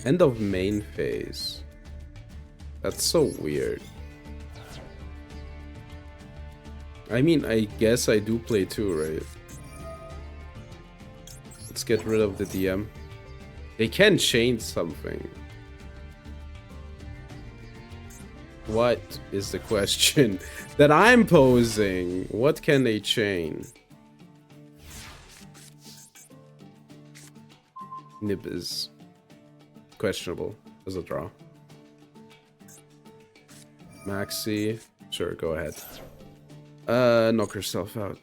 End of main phase. That's so weird. I mean, I guess I do play too, right? Let's get rid of the DM. They can change something. What is the question that I'm posing? What can they change? Nib is questionable as a draw. Maxi, sure, go ahead. Knock yourself out.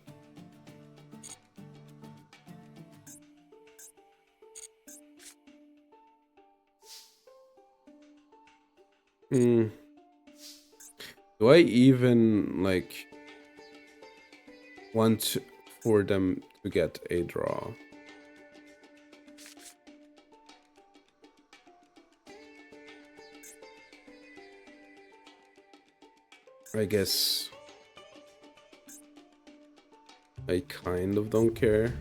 Do I even like want for them to get a draw? I guess I kind of don't care.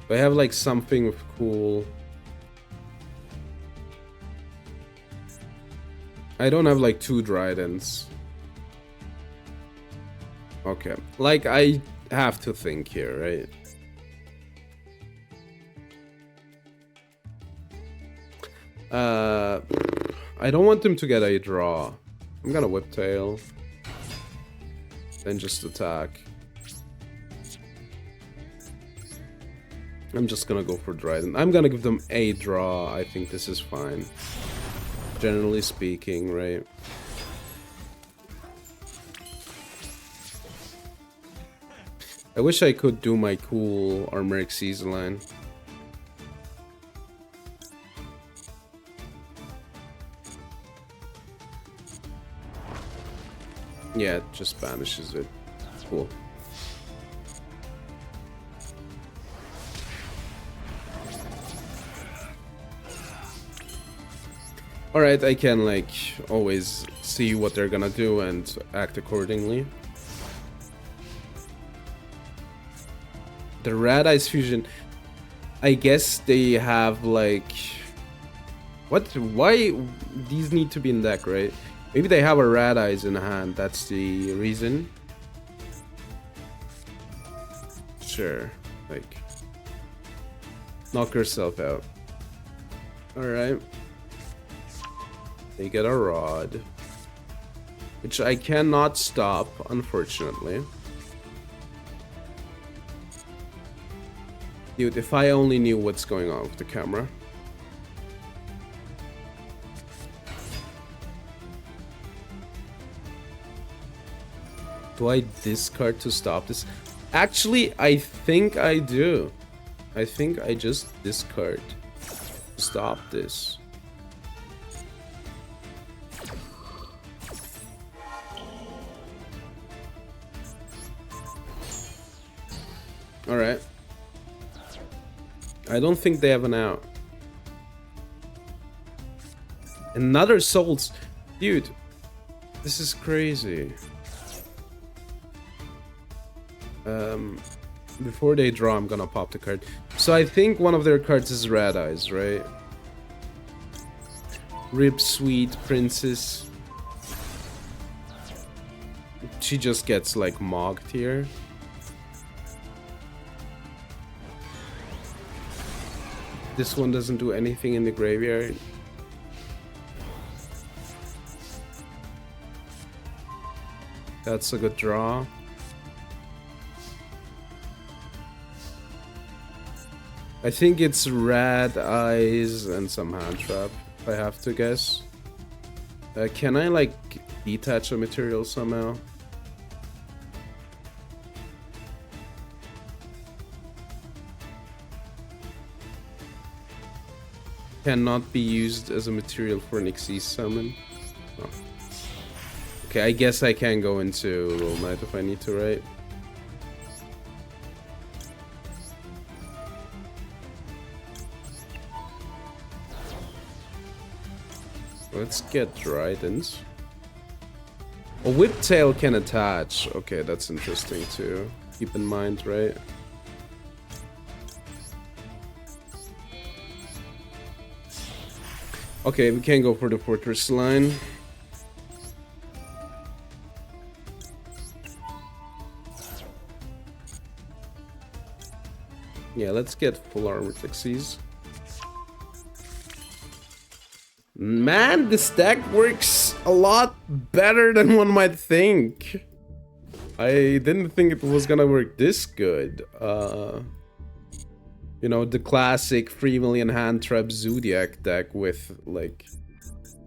I have like something cool. I don't have like 2 Dryadens. Okay, like I have to think here, right? I don't want them to get a draw. I'm gonna Whiptail. Then just attack. I'm just gonna go for Dryden. I'm gonna give them a draw. I think this is fine. Generally speaking, right? I wish I could do my cool Armoric Season line. Yeah, it just banishes it. Cool. Alright, I can like always see what they're gonna do and act accordingly. The Red Eyes Fusion, I guess they have like... What? Why? These need to be in deck, right? Maybe they have a Red Eyes in hand, that's the reason. Sure, like... Knock yourself out. Alright. They get a Rod. Which I cannot stop, unfortunately. Dude, if I only knew what's going on with the camera. Do I discard to stop this? Actually, I think I do. I think I just discard to stop this. Alright. I don't think they have an out. Another Souls. Dude, this is crazy. Before they draw, I'm gonna pop the card. So I think one of their cards is Red Eyes, right? Rip Sweet Princess. She just gets like mocked here. This one doesn't do anything in the graveyard. That's a good draw. I think it's Red Eyes and some Hand Trap, if I have to guess. Can I like detach a material somehow? cannot be used as a material for an Xyz summon. Oh. Okay, I guess I can go into Roll Knight if I need to, right? Let's get Trident. A Whiptail can attach. Okay, that's interesting too. Keep in mind, right? Okay, we can go for the Fortress line. Yeah, let's get full armor Xyz. Man, this deck works a lot better than one might think. I didn't think it was gonna work this good. You know, the classic 3 million hand trap Zodiac deck with like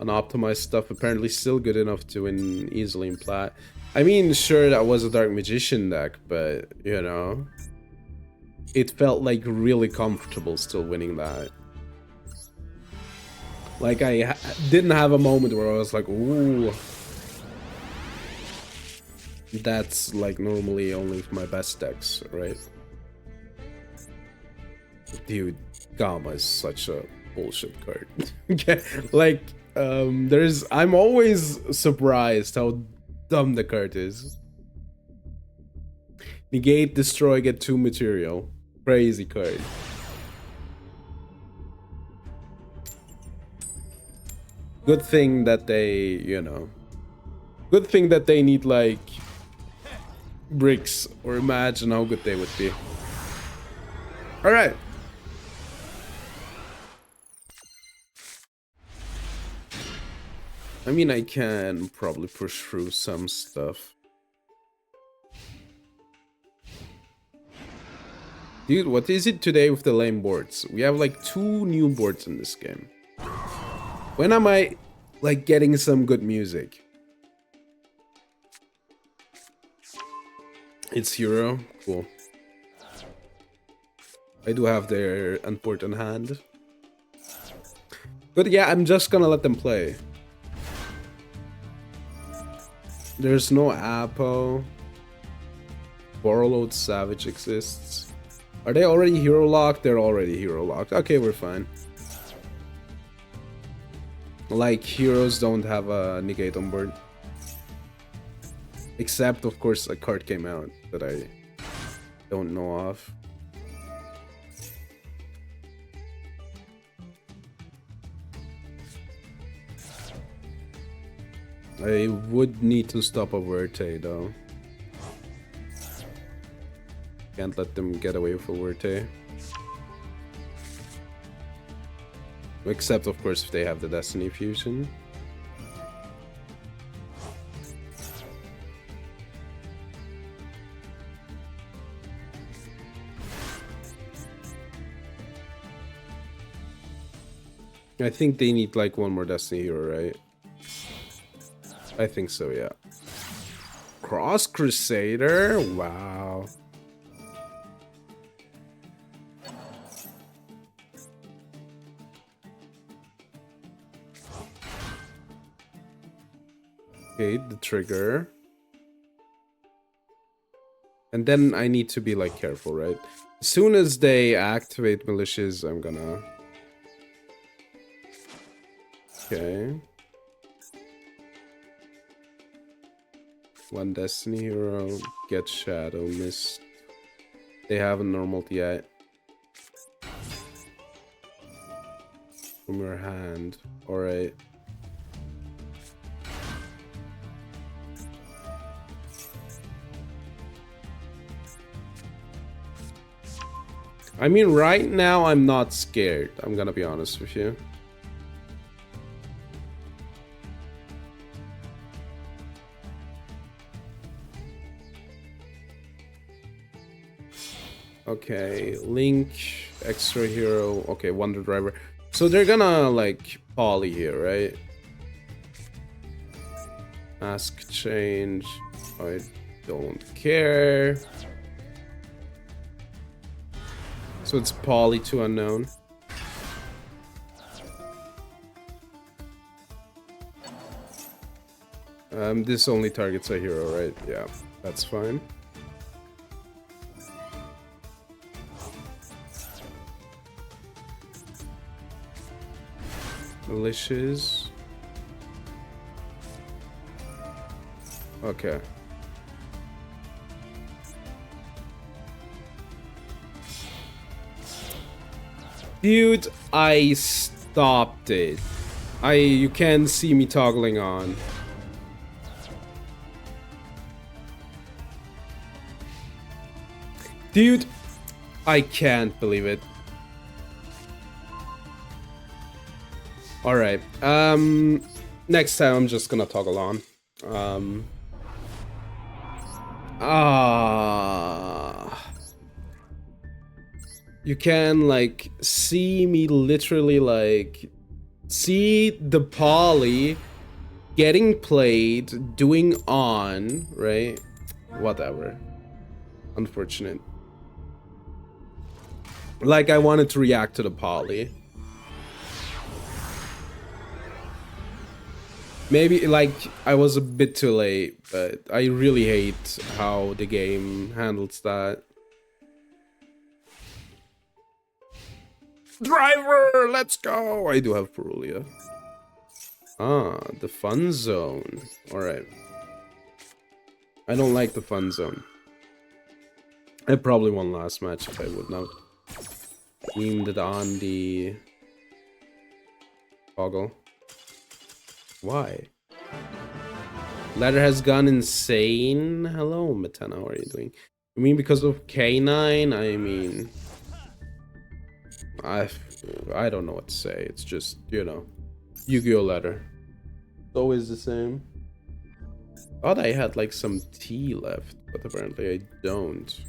unoptimized stuff apparently still good enough to win easily in plat. I mean, sure, that was a Dark Magician deck, but you know, it felt like really comfortable still winning that. Like, I didn't have a moment where I was like, ooh. That's like normally only my best decks, right? Dude, Gamma is such a bullshit card. Okay, like, I'm always surprised how dumb the card is. Negate, destroy, get 2 material. Crazy card. Good thing that they, you know, good thing that they need like bricks, or imagine how good they would be. All right. I mean, I can probably push through some stuff. Dude, what is it today with the lame boards? We have like 2 new boards in this game. When am I like getting some good music? It's hero. Cool. I do have their unport in hand. But yeah, I'm just gonna let them play. There's no Apo. Borrowload Savage exists. Are they already hero locked? They're already hero locked. Okay, we're fine. Like, heroes don't have a negate on board. Except, of course, a card came out that I don't know of. I would need to stop a Verte, though. Can't let them get away with a Verte. Except, of course, if they have the Destiny Fusion. I think they need like one more Destiny hero, right? I think so, yeah. Cross Crusader? Wow. Okay, the trigger. And then I need to be like careful, right? As soon as they activate militias, I'm gonna... Okay. One Destiny hero, get Shadow Mist. They haven't normaled yet. From your hand. Alright. I mean, right now I'm not scared. I'm gonna be honest with you. Okay, Link, extra hero. Okay, Wonder Driver. So they're gonna like poly here, right? Mask change. I don't care. So it's poly to unknown. This only targets a hero, right? Yeah, that's fine. Malicious. Okay. Dude, I stopped it. You can see me toggling on. Dude, I can't believe it. Alright, next time I'm just gonna toggle on. You can, like, see me literally, like, see the poly getting played, doing on, right? Whatever. Unfortunate. Like, I wanted to react to the poly. Maybe, like, I was a bit too late, but I really hate how the game handles that. Driver, let's go! I do have Perulia. Ah, the fun zone. Alright. I don't like the fun zone. I probably won last match if I would not aimed it on the toggle. Why? Ladder has gone insane. Hello, Matana, how are you doing? I mean, because of K9, I mean... I don't know what to say. It's just, you know, Yu-Gi-Oh! Ladder. It's always the same. Thought I had, like, some tea left, but apparently I don't.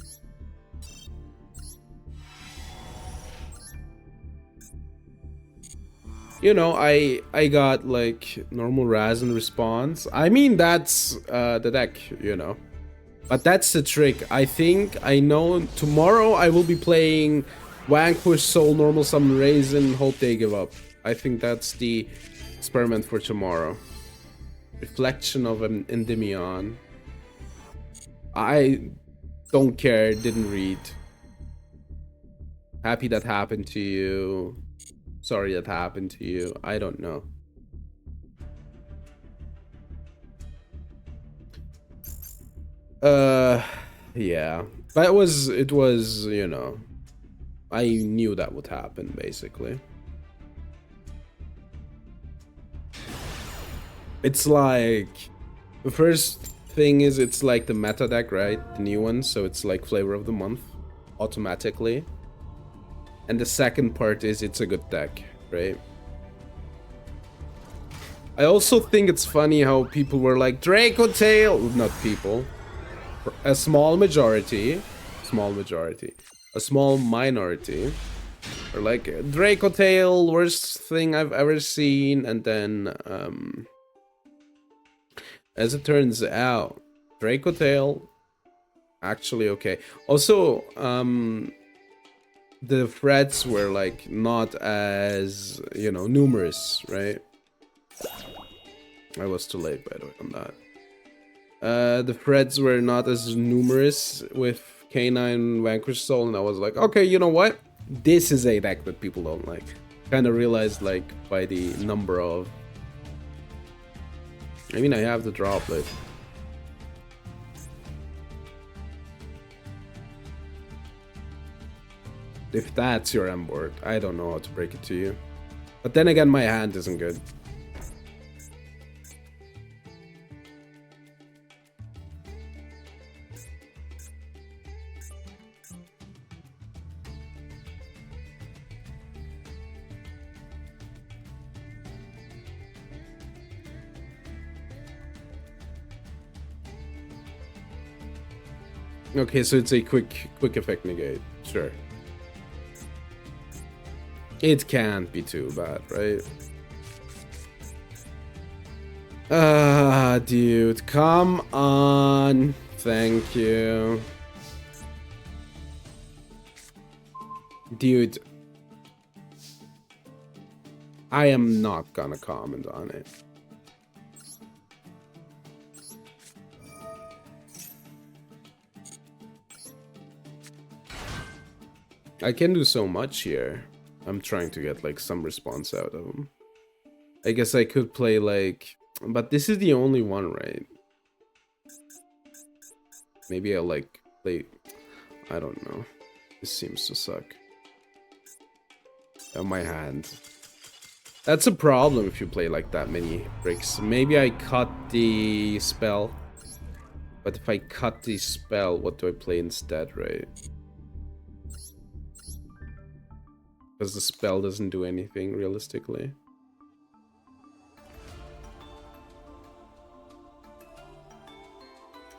You know, I got, like, normal Raz and response. I mean, that's the deck, you know. But that's the trick. I think I know tomorrow I will be playing Vanquish, Soul, Normal Summon, Raisin, Hope They Give Up. I think that's the experiment for tomorrow. Reflection of an Endymion. I don't care, didn't read. Happy that happened to you. Sorry that happened to you. I don't know. Yeah. But it was, you know, I knew that would happen, basically. It's like, the first thing is it's like the meta deck, right? The new one, so it's like flavor of the month, automatically. And the second part is it's a good deck, right? I also think it's funny how people were like, Draco Tail, not people, a small minority, or like, Draco Tail, worst thing I've ever seen, and then, as it turns out, Draco Tail, actually okay. Also, the threats were like not as, you know, numerous, right? I was too late, by the way, on that. The threads were not as numerous with K9 Vanquish Soul, and I was like, okay, you know what? This is a deck that people don't like. Kind of realized, like, by the number of... I mean, I have the droplet. If that's your M board, I don't know how to break it to you. But then again, my hand isn't good. Okay, so it's a quick effect negate. Sure. It can't be too bad, right? Dude, come on. Thank you. Dude. I am not gonna comment on it. I can do so much here. I'm trying to get like some response out of him. I guess I could play like, but this is the only one, right? Maybe I'll like play, I don't know. This seems to suck. Oh, my hand. That's a problem if you play like that many bricks. Maybe I cut the spell. But if I cut the spell, what do I play instead, right? Because the spell doesn't do anything realistically.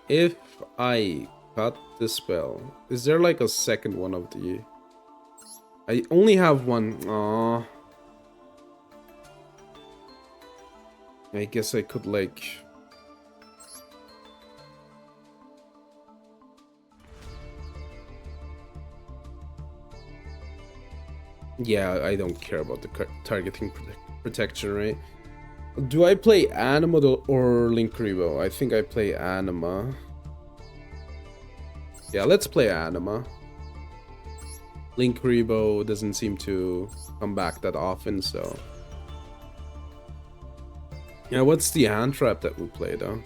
If I cut the spell, is there like a second one of the... I only have one. Aww. I guess I could like... Yeah, I don't care about the targeting protection, right? Do I play Anima or Linkuriboh? I think I play Anima. Yeah, let's play Anima. Linkuriboh doesn't seem to come back that often, so... Yeah, what's the hand trap that we play, though?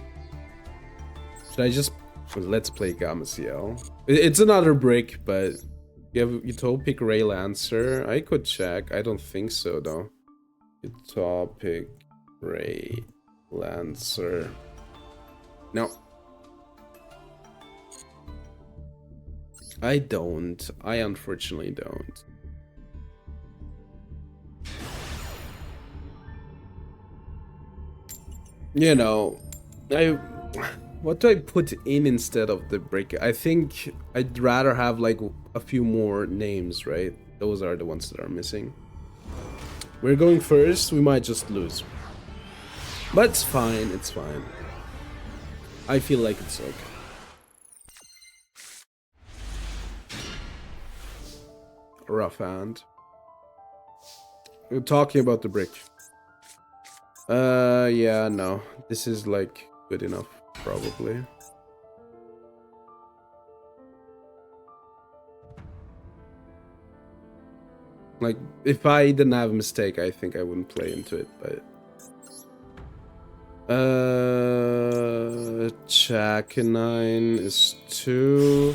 Should I just... Let's play Gamma CL. It's another brick, but... You have Utopic Ray Lancer? I could check. I don't think so, though. Utopic Ray Lancer. No. I don't. I unfortunately don't. You know, what do I put in instead of the brick? I think I'd rather have like a few more names, right? Those are the ones that are missing. We're going first. We might just lose. But it's fine. It's fine. I feel like it's okay. Rough hand. We're talking about the brick. Yeah, no. This is like good enough, probably. Like, if I didn't have a mistake, I think I wouldn't play into it, but... Chakanine is 2.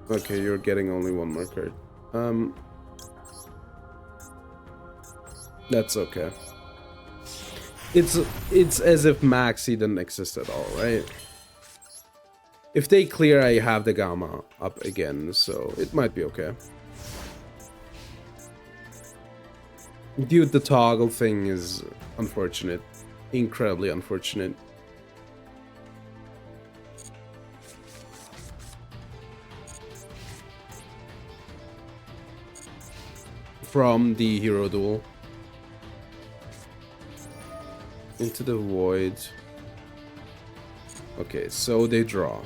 Okay, you're getting only one more card. That's okay. It's as if Maxi didn't exist at all, right? If they clear, I have the Gamma up again, so it might be okay. Dude, the toggle thing is unfortunate. Incredibly unfortunate. From the hero duel. Into the void. Okay, so they draw.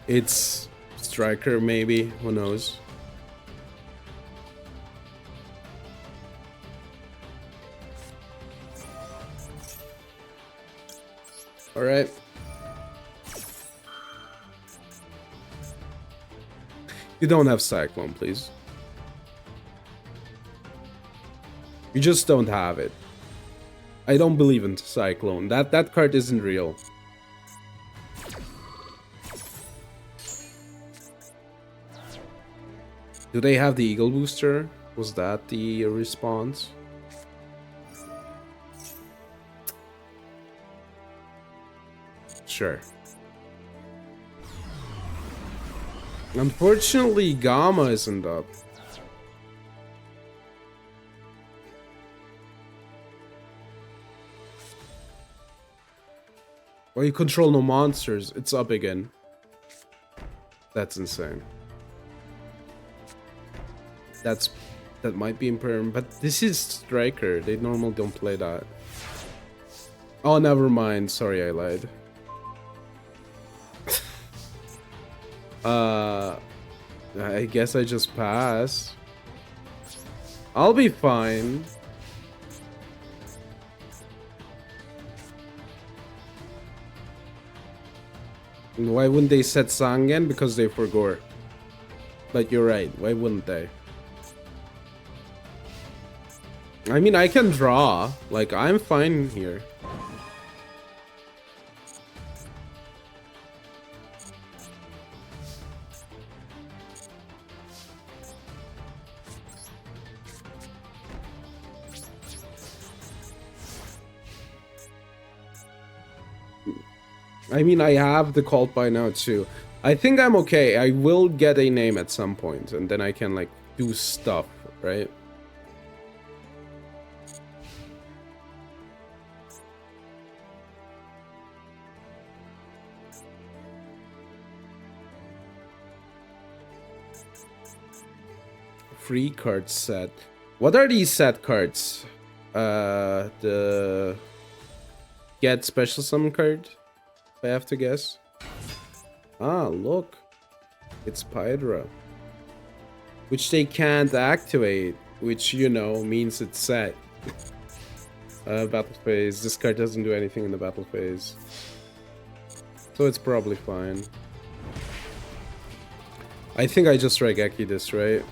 It's Striker, maybe. Who knows? Alright. You don't have Cyclone, please. You just don't have it. I don't believe in Cyclone. That card isn't real. Do they have the Eagle Booster? Was that the response? Sure. Unfortunately, Gamma isn't up. Well, you control no monsters. It's up again. That's insane. That might be impermanent, but this is Striker. They normally don't play that. Oh, never mind. Sorry, I lied. I guess I just pass. I'll be fine. Why wouldn't they set Sangen? Because they forgot. But you're right. Why wouldn't they? I mean, I can draw. Like, I'm fine here. I mean, I have the cult by now too. I think I'm okay. I will get a name at some point, and then I can, like, do stuff, right? Free card set. What are these set cards? The get special summon card, I have to guess. Ah, look. It's Pydra. Which they can't activate, which, you know, means it's set. Battle phase. This card doesn't do anything in the battle phase. So it's probably fine. I think I just Raigeki this, right?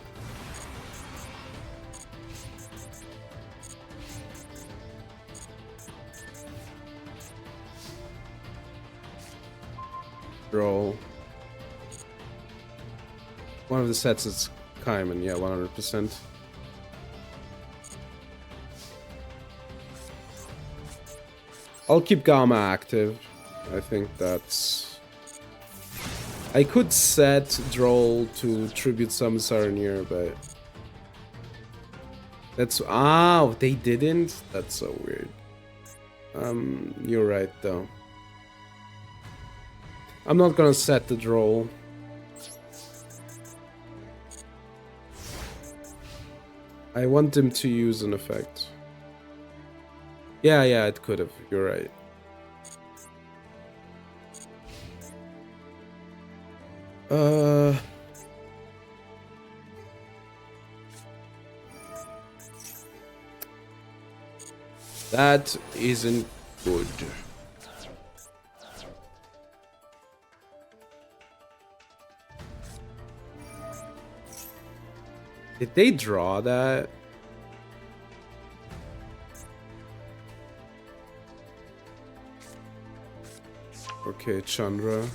Roll. One of the sets is Kaiman, yeah, 100%. I'll keep Gamma active. I think that's... I could set Droll to tribute some Saranir, but... That's... Ah, they didn't? That's so weird. You're right, though. I'm not gonna set the Droll. I want him to use an effect. Yeah, it could have. You're right. That isn't good. Did they draw that? Okay, Chandra.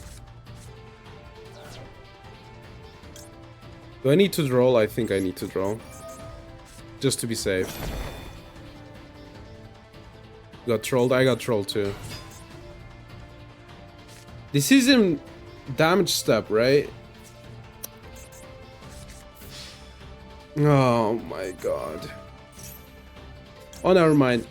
Do I need to draw? I think I need to draw. Just to be safe. Got trolled? I got trolled too. This isn't damage step, right? Oh my god. Oh, never mind.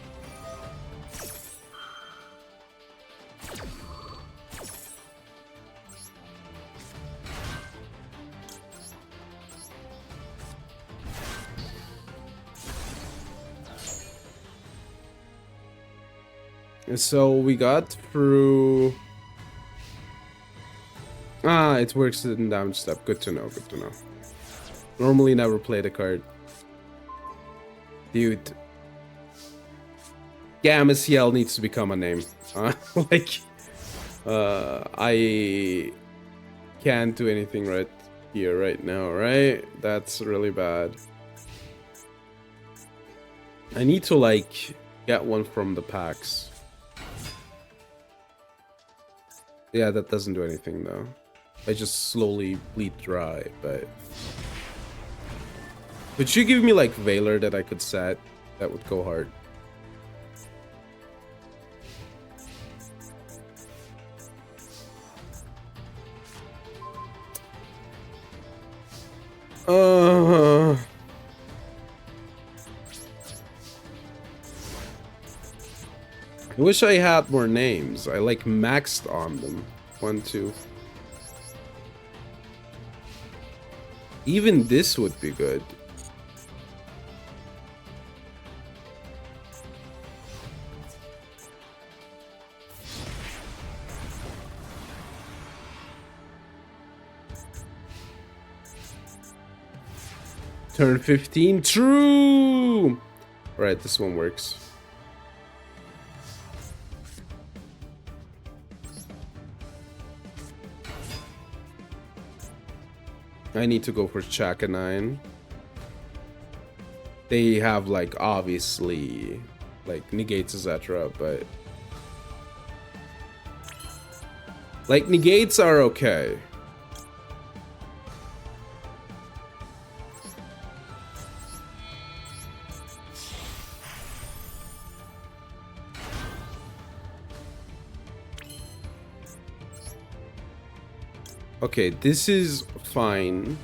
So we got through... Ah, it works in damage step. Good to know, good to know. Normally never play the card. Dude. Gamma CL needs to become a name. Like, I can't do anything right here, right now, right? That's really bad. I need to, like, get one from the packs. Yeah, that doesn't do anything, though. I just slowly bleed dry, but... Could you give me, like, Valor that I could set? That would go hard. I wish I had more names. I, like, maxed on them. 1, 2. Even this would be good. Turn 15. True! Alright, this one works. I need to go for Chakanine. They have like obviously like negates, etc. But like negates are okay. Okay, this is fine.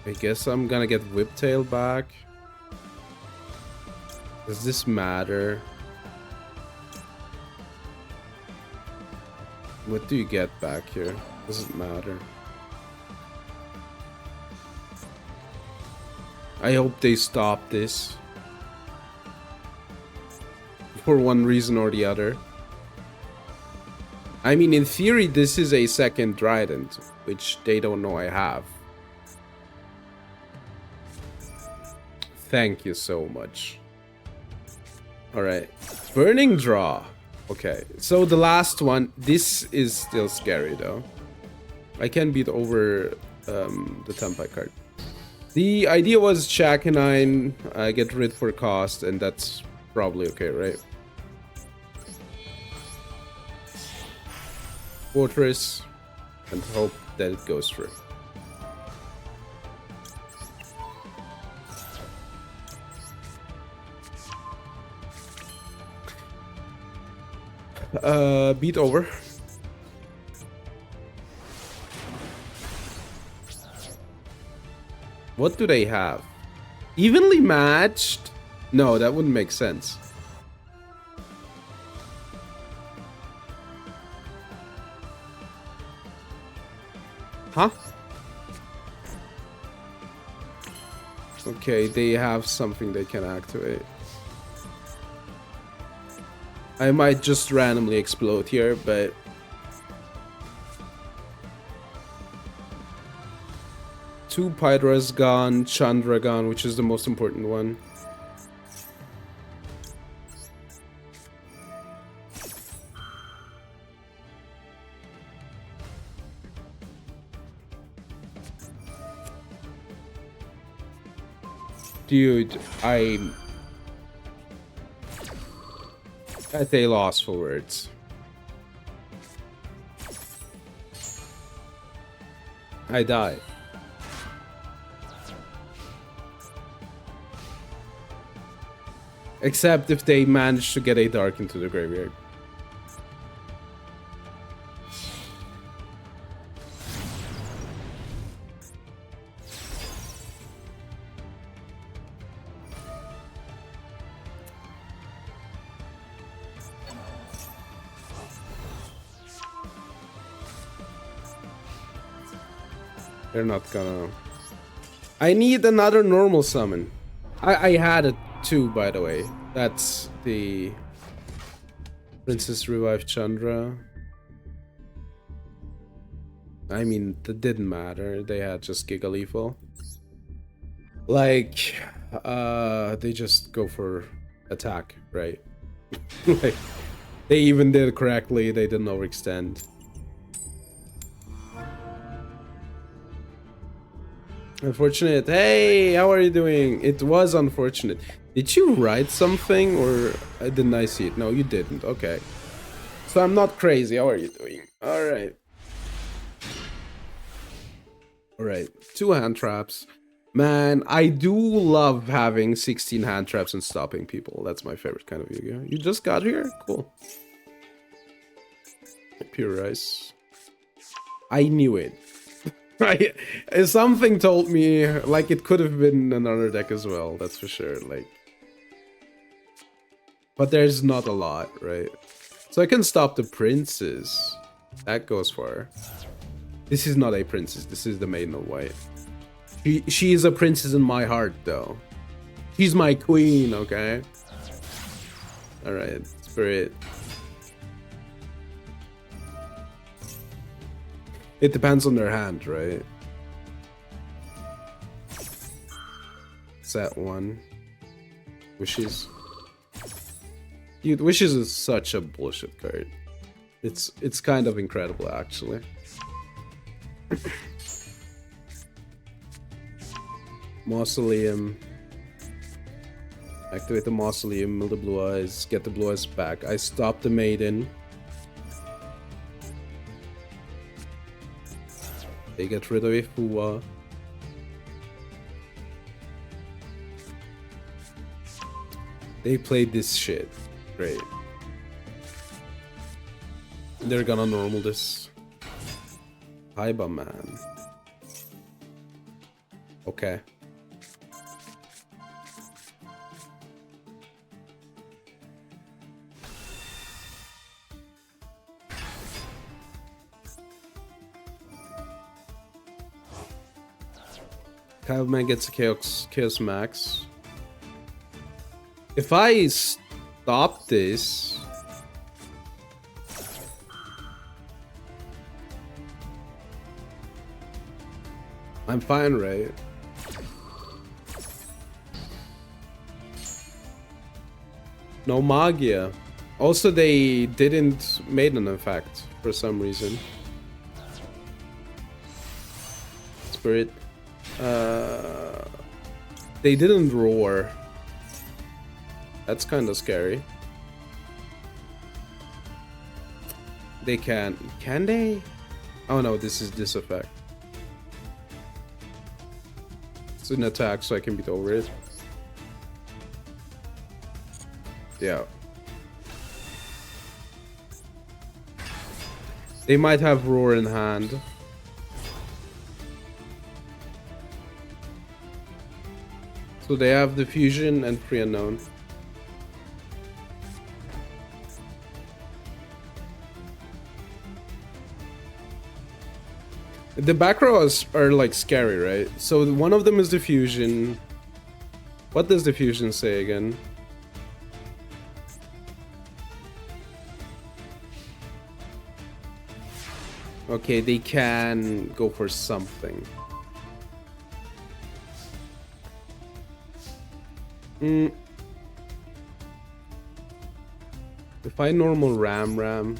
I guess I'm gonna get Whiptail back. Does this matter? What do you get back here? Doesn't matter. I hope they stop this. For one reason or the other. I mean, in theory, this is a second Trident, which they don't know I have. Thank you so much. Alright. Burning Draw. Okay, so the last one, this is still scary though. I can beat over the Tempai card. The idea was Chakanine, get rid for cost, and that's probably okay, right? Fortress, and hope that it goes through. Beat over. What do they have? Evenly matched? No, that wouldn't make sense. Huh? Okay, they have something they can activate. I might just randomly explode here, but... Two Pydra's gone, Chandra gone, which is the most important one. Dude, I'm at a loss for words. I die. Except if they manage to get a dark into the graveyard. They're not gonna... I need another normal summon. I had it too, by the way. That's the... Princess Revive Chandra. I mean, that didn't matter. They had just Giga Lethal. Like, they just go for attack, right? Like, they even did it correctly. They didn't overextend. Unfortunate. Hey, how are you doing? It was unfortunate. Did you write something or didn't I see it? No, you didn't. Okay. So I'm not crazy. How are you doing? All right. All right. 2 hand traps. Man, I do love having 16 hand traps and stopping people. That's my favorite kind of Yu-Gi-Oh. You just got here? Cool. Pure ice. I knew it. Something told me like it could have been another deck as well, that's for sure. Like, but there's not a lot, right? So I can stop the princess. That goes far. This is not a princess. This is the Maiden of White. She is a princess in my heart, though. She's my queen, okay? All right, Spirit. It depends on their hand, right? Set 1. Wishes. Dude, Wishes is such a bullshit card. It's kind of incredible, actually. Mausoleum. Activate the Mausoleum, mill the Blue Eyes, get the Blue Eyes back. I stop the Maiden. They get rid of Ifua. They played this shit. Great. They're gonna normal this. Haiba man. Okay. Haiba man gets a Chaos Max. If I stop this, I'm fine, right? No Magia. Also, they didn't Maiden effect for some reason. Spirit. They didn't roar. That's kind of scary. They can they? Oh no, this is this effect. It's an attack, so I can beat over it. Yeah. They might have roar in hand. So they have the fusion and free unknown. The back rows are like scary, right? So one of them is the fusion. What does the fusion say again? Okay, they can go for something. If I normal Ram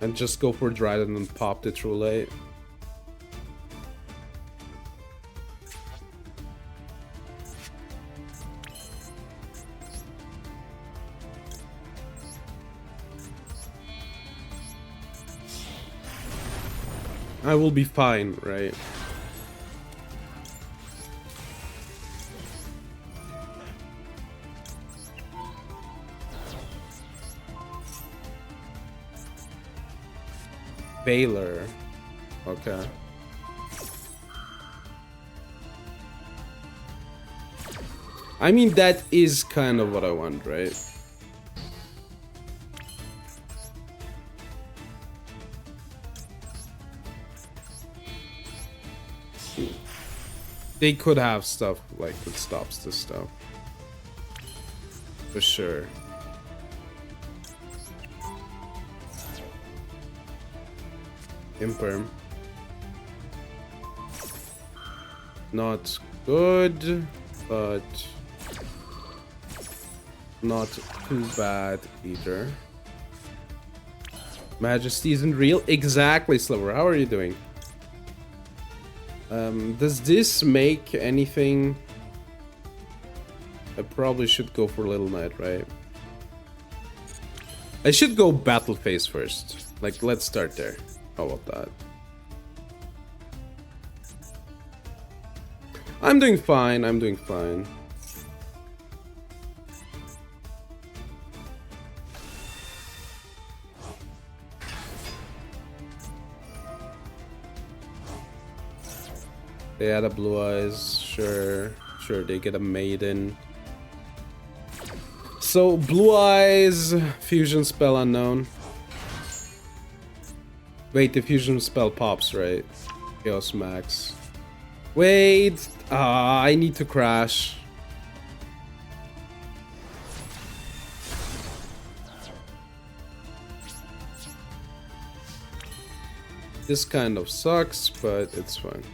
and just go for Dryden and pop the True Light. I will be fine, right? Baylor. Okay. I mean, that is kind of what I want, right? They could have stuff like that stops this stuff. For sure. Imperm. Not good, but not too bad either. Majesty isn't real? Exactly, Sliver. How are you doing? Does this make anything? I probably should go for Little Knight, right? I should go battle phase first. Like, let's start there. How about that? I'm doing fine, I'm doing fine. They had a Blue Eyes, sure. Sure, they get a Maiden. So, Blue Eyes, fusion spell unknown. Wait, the fusion spell pops, right? Chaos Max. Wait, I need to crash. This kind of sucks, but it's fine.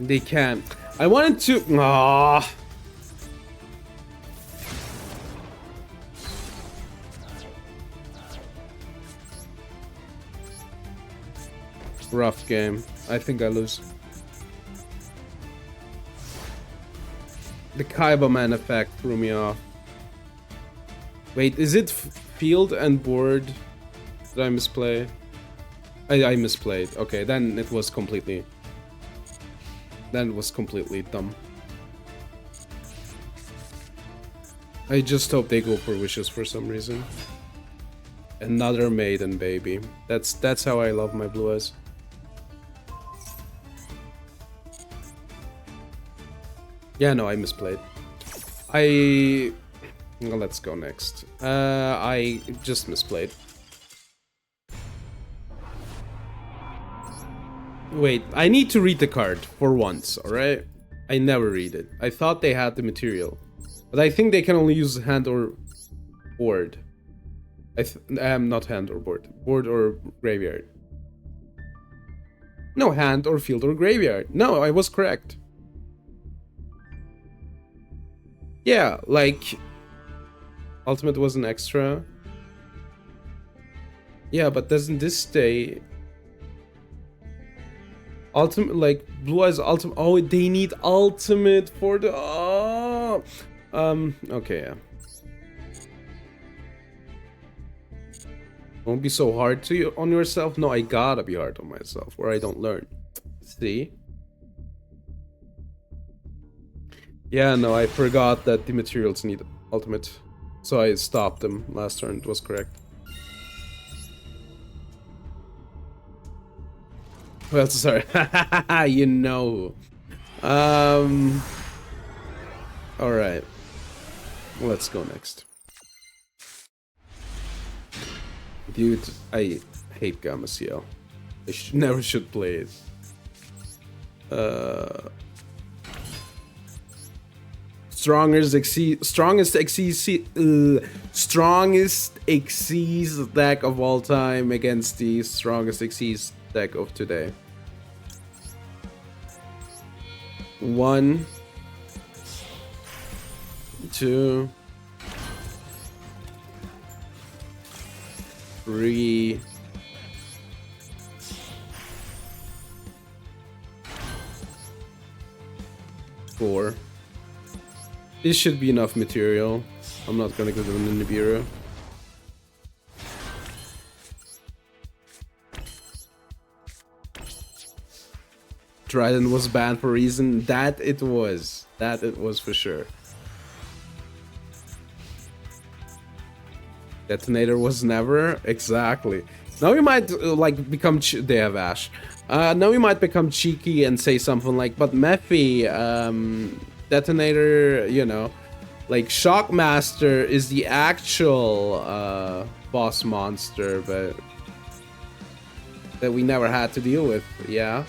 They can't. I wanted to... Ah. Rough game. I think I lose. The Kaiba Man effect threw me off. Wait, is it field and board? Did I misplay? I misplayed. Okay, then it was completely... Then it was completely dumb. I just hope they go for wishes for some reason. Another maiden, baby. That's how I love my blue eyes. Yeah, no, I misplayed. Well, let's go next. I just misplayed. Wait, I need to read the card for once, alright? I never read it. I thought they had the material. But I think they can only use hand or board. Not hand or board. Board or graveyard. No, hand or field or graveyard. No, I was correct. Yeah, like... Ultimate was an extra. Yeah, but doesn't this stay... Ultimate, like, Blue Eyes Ultimate... Oh, they need Ultimate for the... Oh! Okay, yeah. Don't be so hard on yourself. No, I gotta be hard on myself, or I don't learn. See? Yeah, no, I forgot that the materials need ultimate. So I stopped them last turn. It was correct. Well, sorry. You know. Alright. Let's go next. Dude, I hate Gamma CL. I never should play it. Strongest Xyz deck of all time against the strongest Xyz deck of today. 1, 2, 3, 4. This should be enough material. I'm not gonna give them the Nibiru. Trident was banned for a reason. That it was for sure. Detonator was never. Exactly. Now we might like become. They have Ash. Now we might become cheeky and say something like, "But Mephi, Detonator, you know, like Shockmaster is the actual boss monster, but that we never had to deal with." Yeah,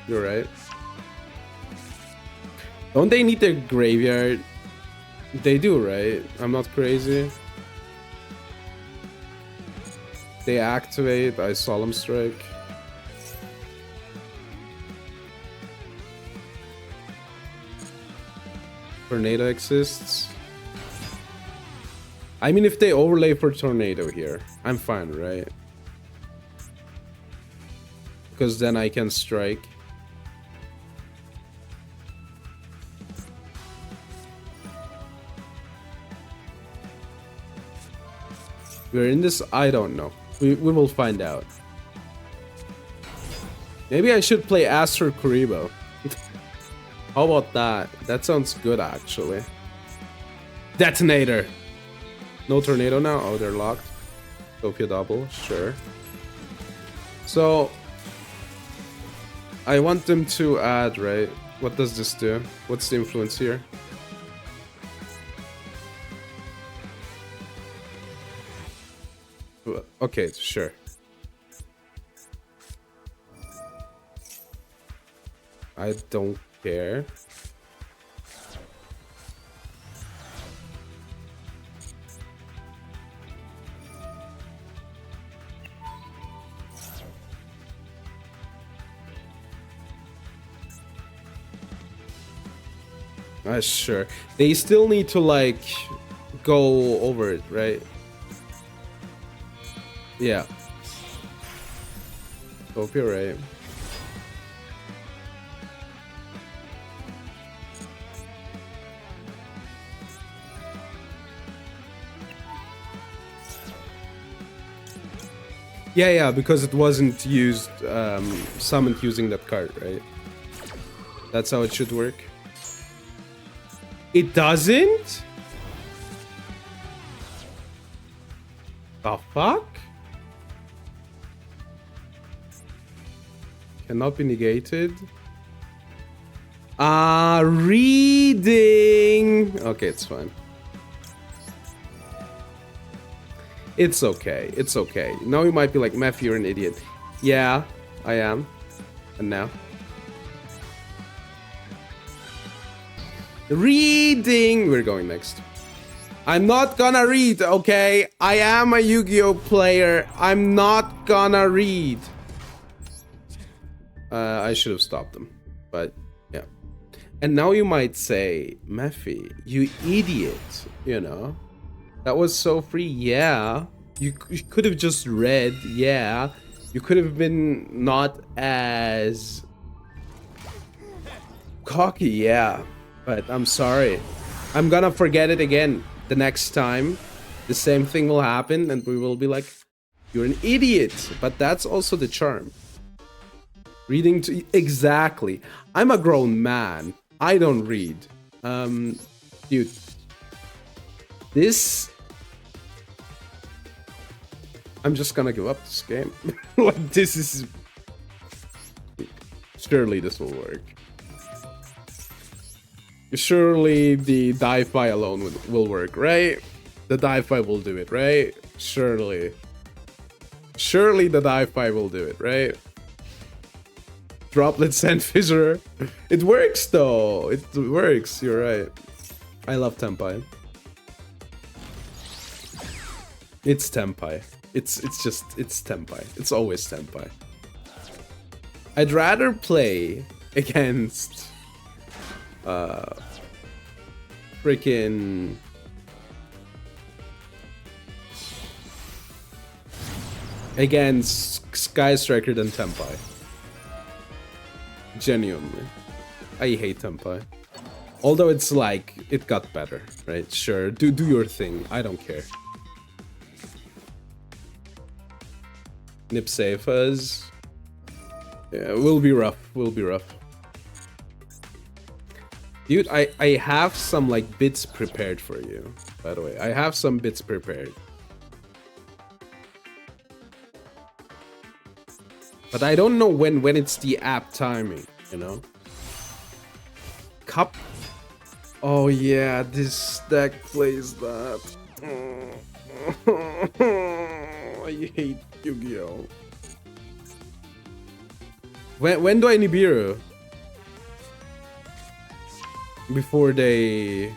you're right. Don't they need their graveyard? They do, right? I'm not crazy. They activate, I Solemn Strike. Tornado exists. I mean, if they overlay for Tornado here, I'm fine, right? Because then I can strike. We're in this? I don't know. We will find out. Maybe I should play Astro Kuribo. How about that? That sounds good, actually. Detonator! No Tornado now? Oh, they're locked. Sophia double, sure. So... I want them to add, right? What does this do? What's the influence here? Okay, sure. I don't care. Sure. They still need to, like, go over it, right? Yeah. Hope you're right. Yeah, because it wasn't used, summoned using that card, right? That's how it should work. It doesn't? The fuck? Cannot be negated. Reading. Okay, it's fine. It's okay. It's okay. Now you might be like, Meph, you're an idiot. Yeah, I am. And now? Reading. We're going next. I'm not gonna read, okay? I am a Yu-Gi-Oh player. I'm not gonna read. I should have stopped them, but yeah. And now you might say, Mephi, you idiot, you know? That was so free, yeah. You could have just read, yeah. You could have been not as cocky, yeah. But I'm sorry. I'm gonna forget it again. The next time, the same thing will happen and we will be like, you're an idiot. But that's also the charm. Reading to... Exactly. I'm a grown man. I don't read. Dude. This... I'm just gonna give up this game. Like, this is... Surely this will work. Surely the dive-by alone will work, right? The dive-by will do it, right? Surely. Surely the dive-by will do it, right? Droplet Sand Fissure. It works though. It works, you're right. I love Tempai. It's Tempai. It's Tempai. It's always Tempai. I'd rather play against freaking against Sky Striker than Tempai. Genuinely. I hate Tempai. Although it's like, it got better, right? Sure, do your thing. I don't care. Nip Safas. Yeah, will be rough. Will be rough. Dude, I have some like bits prepared for you, by the way. I have some bits prepared. But I don't know when it's the apt timing, you know? Cup. Oh yeah, this deck plays that. I hate Yu-Gi-Oh. When do I Nibiru? Before they...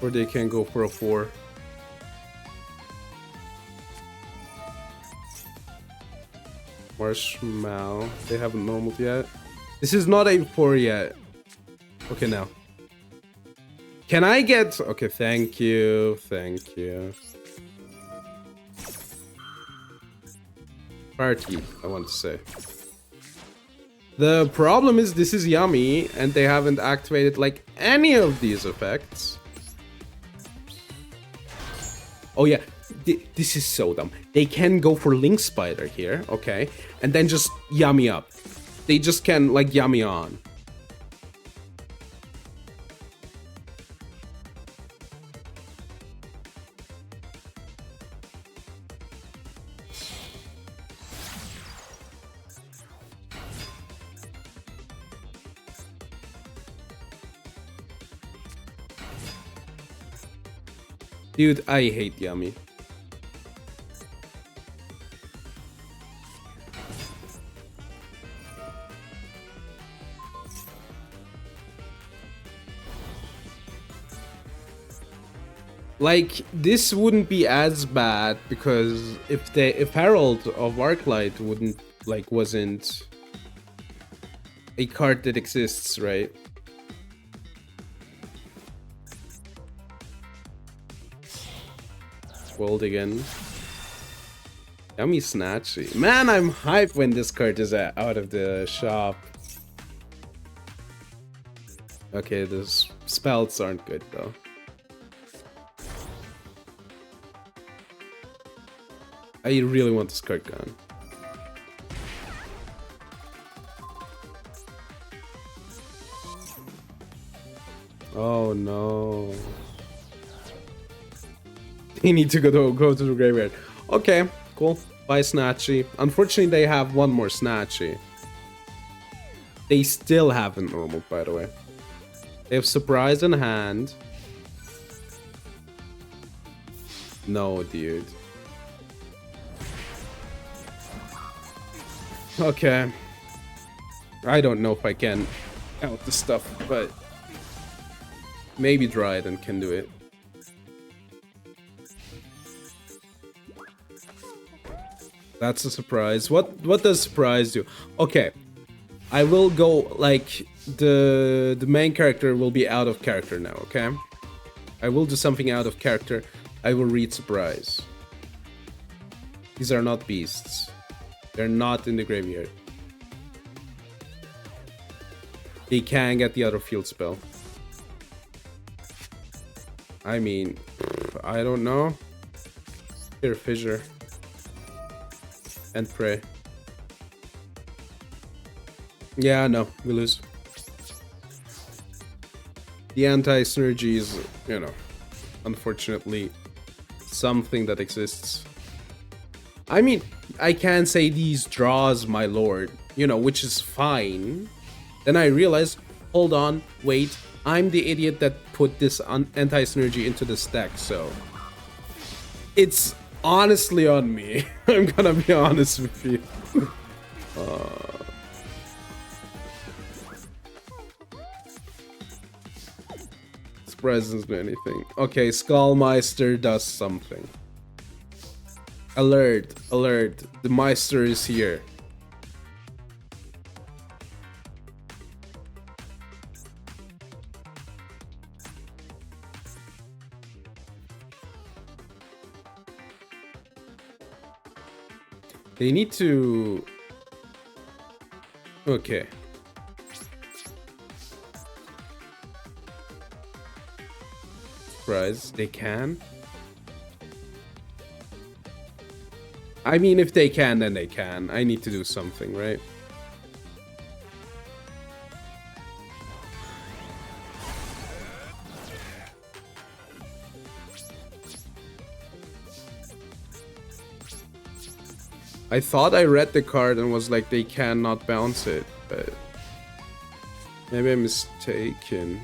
Or they can go for a 4. Marshmallow. They haven't normaled yet. This is not a 4 yet. Okay, now. Can I get... Okay, thank you. Thank you. Party, I want to say. The problem is this is yummy, and they haven't activated, like, any of these effects. Oh yeah, this is so dumb. They can go for Link Spider here, okay? And then just yummy up. They just can, like, yummy on. Dude, I hate Yummy. Like, this wouldn't be as bad because if Herald of Arclight wasn't a card that exists, right? World again. Yummy Snatchy. Man, I'm hyped when this card is out of the shop. Okay, the spells aren't good though. I really want this card gone. Oh no. They need to go to the graveyard. Okay, cool. Bye, Snatchy. Unfortunately, they have one more Snatchy. They still haven't normal, by the way. They have Surprise in hand. No, dude. Okay. I don't know if I can out the stuff, but maybe Dryden can do it. That's a surprise. What does surprise do? Okay. I will go like the main character will be out of character now, okay? I will do something out of character. I will read surprise. These are not beasts. They're not in the graveyard. They can get the other field spell. I mean, I don't know. Here, Fissure. And pray. Yeah, no, we lose. The anti-synergy is, you know, unfortunately something that exists. I mean, I can say these draws, my lord, you know, which is fine. Then I realized, hold on, wait, I'm the idiot that put this anti-synergy into the stack, so it's honestly on me. I'm gonna be honest with you. Surprise doesn't do anything. Okay, Skullmeister does something. Alert, alert, the Meister is here. They need to... Okay. Surprise, they can? I mean, if they can, then they can. I need to do something, right? I thought I read the card and was like, they cannot bounce it, but maybe I'm mistaken.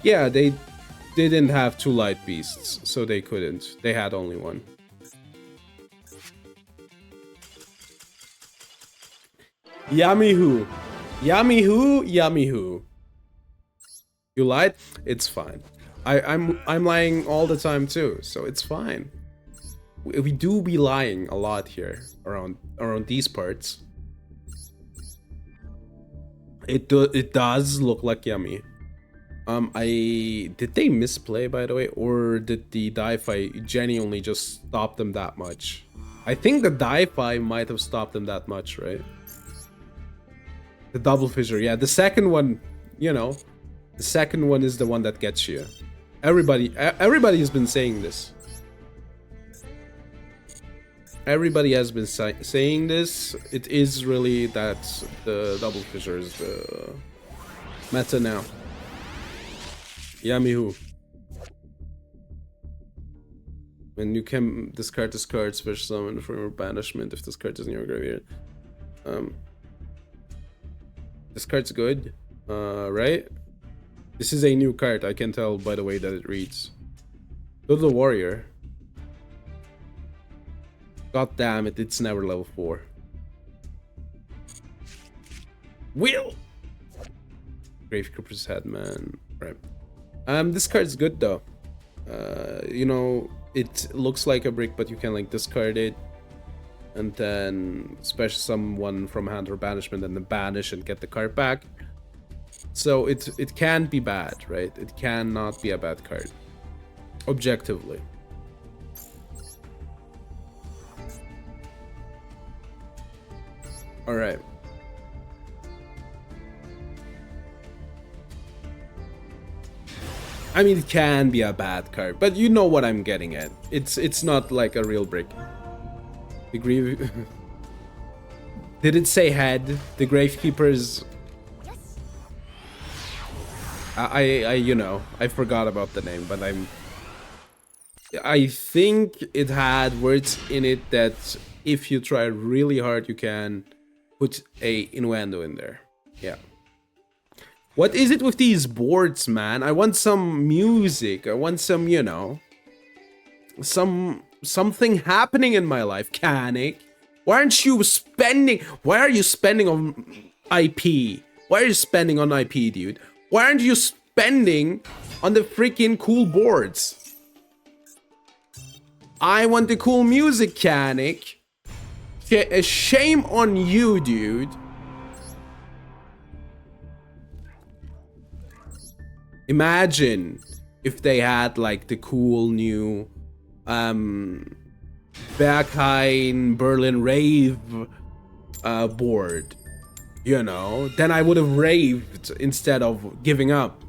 Yeah, they didn't have two light beasts, so they couldn't. They had only one. Yummy who? Yummy who? Yummy who? You lied? It's fine. I'm lying all the time too, so it's fine. We do be lying a lot here around these parts. It does look like Yummy. Did they misplay, by the way, or did the Di-Fi genuinely just stop them that much? I think the Di-Fi might have stopped them that much, right? The double fissure, yeah. The second one, you know, the second one is the one that gets you. Everybody has been saying this. Everybody has been saying this. It is really that the double fissure is the meta now. Yummy who? When you can discard this card, special summon from your banishment if this card is in your graveyard. This card's good, right? This is a new card. I can tell by the way that it reads. Go to the warrior. God damn it! It's never level 4. Will. Grave Creeper's head, man. Right. This card's good though. You know, it looks like a brick, but you can like discard it, and then special someone from hand or banishment, and then banish and get the card back. So it can be bad, right? It cannot be a bad card, objectively. All right. I mean, it can be a bad card, but you know what I'm getting at. It's not like a real brick. The grave. Did it say head? The Gravekeeper's. I you know, I forgot about the name, but I think it had words in it that if you try really hard, you can put a innuendo in there. Yeah. What is it with these boards, man? I want some music. I want some, you know, something happening in my life, Kanik. Why aren't you spending? Why are you spending on IP? Why are you spending on IP, dude? Why aren't you spending on the freaking cool boards? I want the cool music, Kanik. Shame on you, dude. Imagine if they had like the cool new Berghain Berlin rave board, you know, then I would have raved instead of giving up.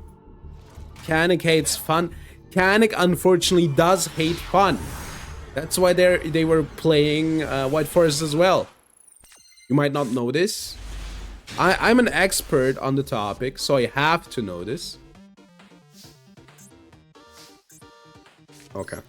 Kanik hates fun. Kanik unfortunately does hate fun. That's why they were playing White Forest as well. You might not know this. I'm an expert on the topic, so I have to know this. Okay.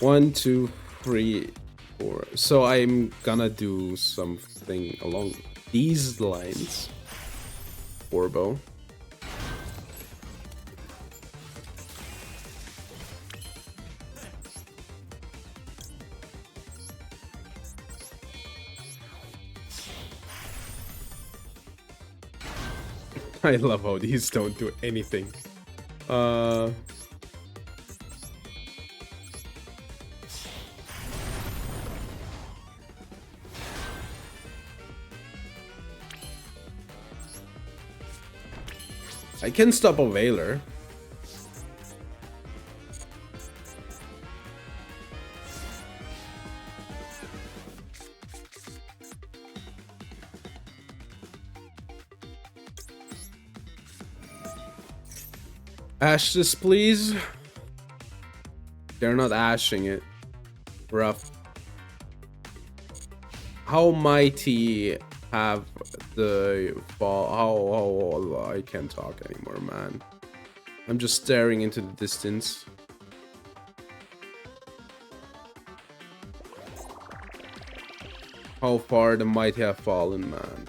One, two, three, four. So I'm gonna do something along these lines. Orbo. I love how these don't do anything. I can stop a Veiler. Ash this, please. They're not ashing it. Rough. How mighty have the fall? How I can't talk anymore, man. I'm just staring into the distance. How far the mighty have fallen, man.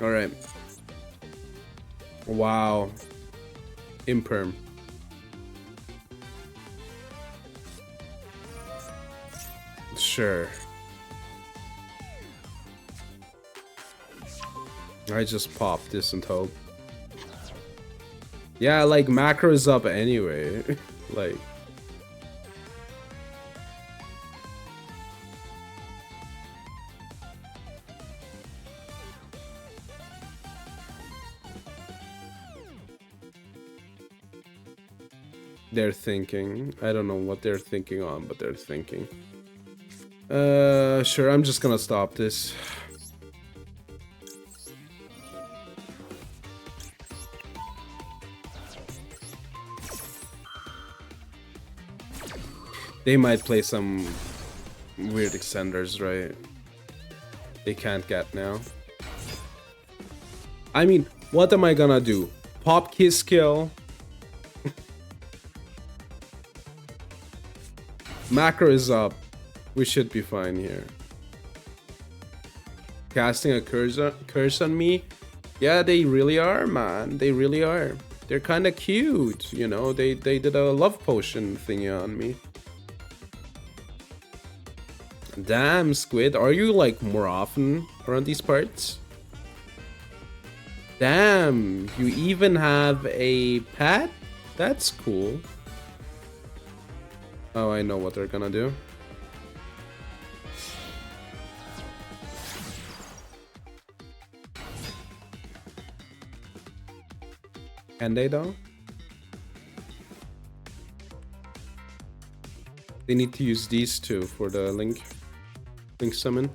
All right. Wow. Imperm. Sure. I just popped this and hope. Yeah, like macro is up anyway. Like. They're thinking. I don't know what they're thinking on, but they're thinking. Sure, I'm just gonna stop this. They might play some weird extenders, right? They can't get now. I mean, what am I gonna do? Pop Kiss Kill? Macro is up. We should be fine here. Casting a curse on me? Yeah, they really are, man. They really are. They're kind of cute, you know. They did a love potion thingy on me. Damn, Squid, are you like more often around these parts? Damn, you even have a pet? That's cool. Oh, I know what they're gonna do. Can they though? They need to use these two for the link summon.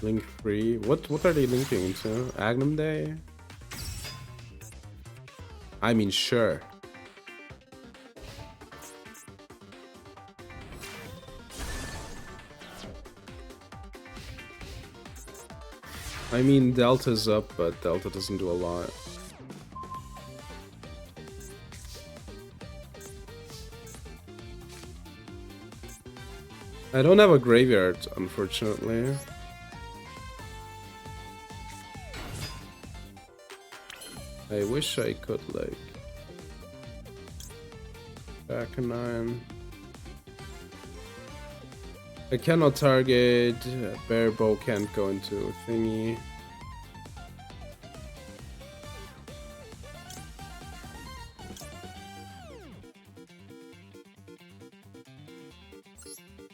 Link free. What are they linking into? Agnum Day? I mean, sure. I mean, Delta's up, but Delta doesn't do a lot. I don't have a graveyard, unfortunately. I wish I could, like... back a 9. I cannot target, Bear Bow can't go into thingy.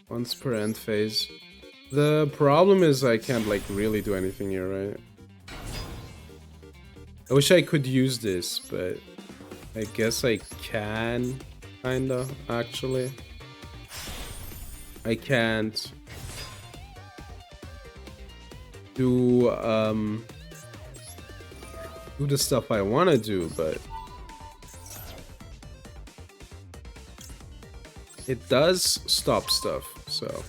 Once per end phase. The problem is I can't like really do anything here, right? I wish I could use this, but I guess I can, kinda, actually. I can't do the stuff I want to do, but it does stop stuff, so.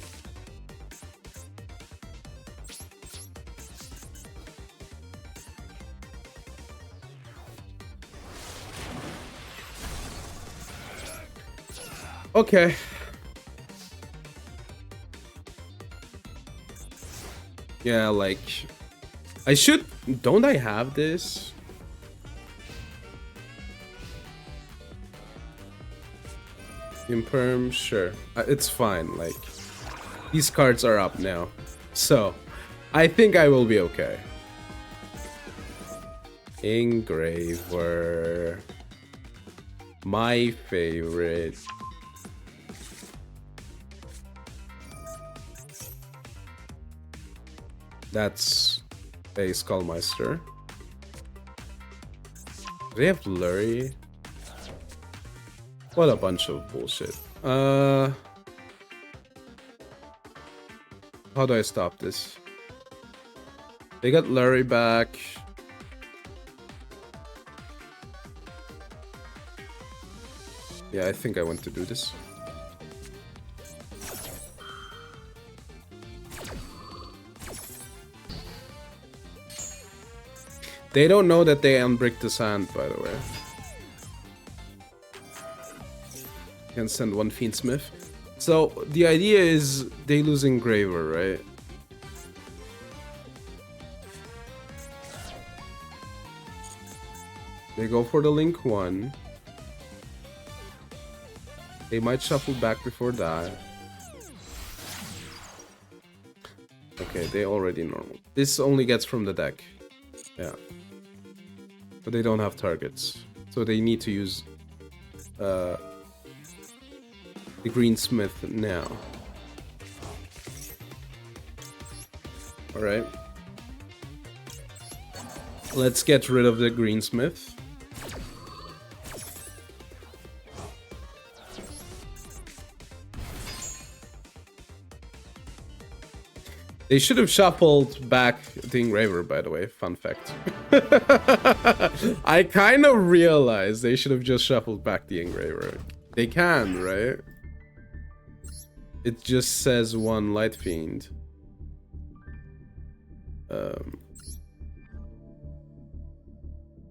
Okay. Yeah, like, I should, don't I have this? Imperm, sure. It's fine, like, these cards are up now. So, I think I will be okay. Engraver. My favorite. That's a Skullmeister. Do they have Lurry? What a bunch of bullshit. How do I stop this? They got Lurry back. Yeah, I think I want to do this. They don't know that they unbrick the sand, by the way. Can send one Fiendsmith. So the idea is they lose Engraver, right? They go for the Link 1. They might shuffle back before that. Okay, they already normal. This only gets from the deck. Yeah. But they don't have targets. So they need to use the Greensmith now. Alright. Let's get rid of the Greensmith. They should have shuffled back the Engraver, by the way. Fun fact. I kind of realized they should have just shuffled back the Engraver. They can, right? It just says one Light Fiend.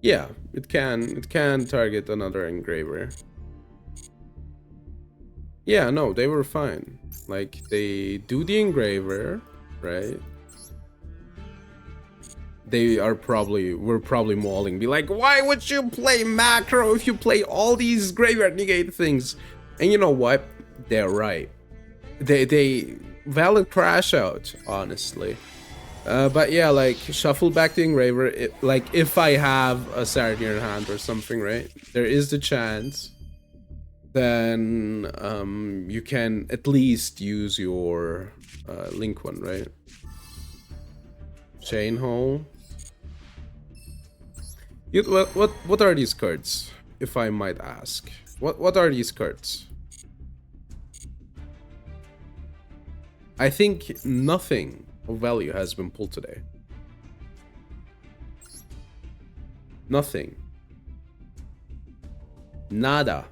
Yeah, it can target another Engraver. Yeah, no, they were fine. Like, they do the Engraver, right? We're probably mauling, be like, why would you play macro if you play all these graveyard negate things? And you know what? They're right. they valid crash out, honestly. But yeah, like shuffle back the engraver. Like if I have a Saturn in hand or something, right? There is the chance. Then you can at least use your link one, right? Chain hole. What are these cards, if I might ask? What are these cards? I think nothing of value has been pulled today. Nothing. Nada.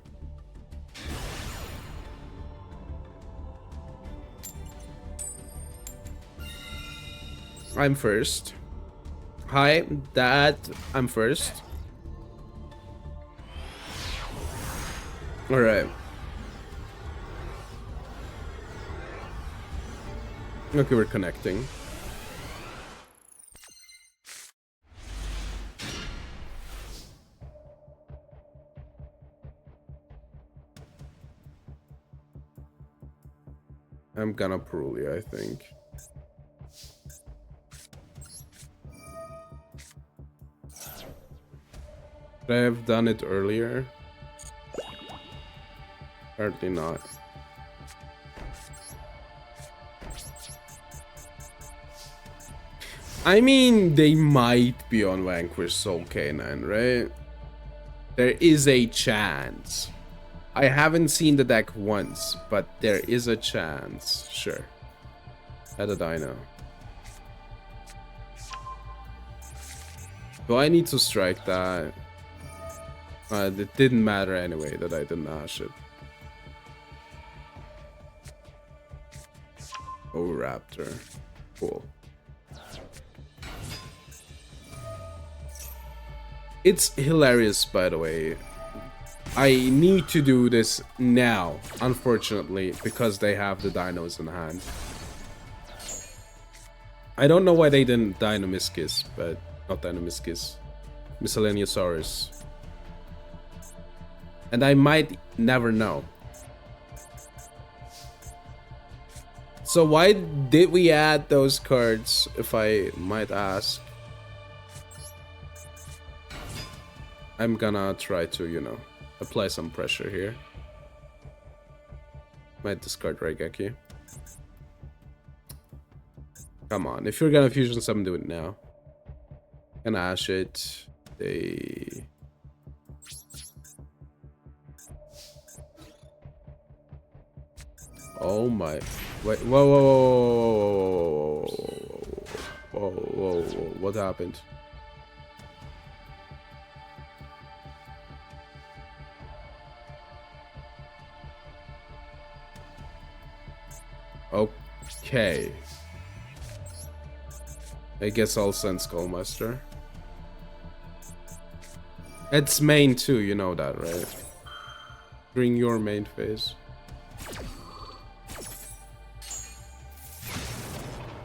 I'm first. Hi, Dad. I'm first. Alright. Okay, we're connecting. I'm gonna Perulia, I think. Should I have done it earlier? Apparently not. I mean, they might be on Vanquish Soul Canine, right? There is a chance. I haven't seen the deck once, but there is a chance. Sure. How did I know? Do I need to strike that? It didn't matter anyway that I didn't ash it. Oh, Raptor. Cool. It's hilarious, by the way. I need to do this now, unfortunately, because they have the dinos in hand. I don't know why they didn't Dynamiscus, but not Dynamiscus. Miscellaneousaurus. And I might never know. So why did we add those cards, if I might ask? I'm gonna try to, you know, apply some pressure here. Might discard Raigeki. Come on, if you're gonna fusion summon, do it now. Gonna ash it. They... Oh my... Wait, whoa, whoa, whoa, whoa, whoa, what happened? Okay. I guess I'll send Skullmaster. It's main too, you know that, right? Bring your main phase.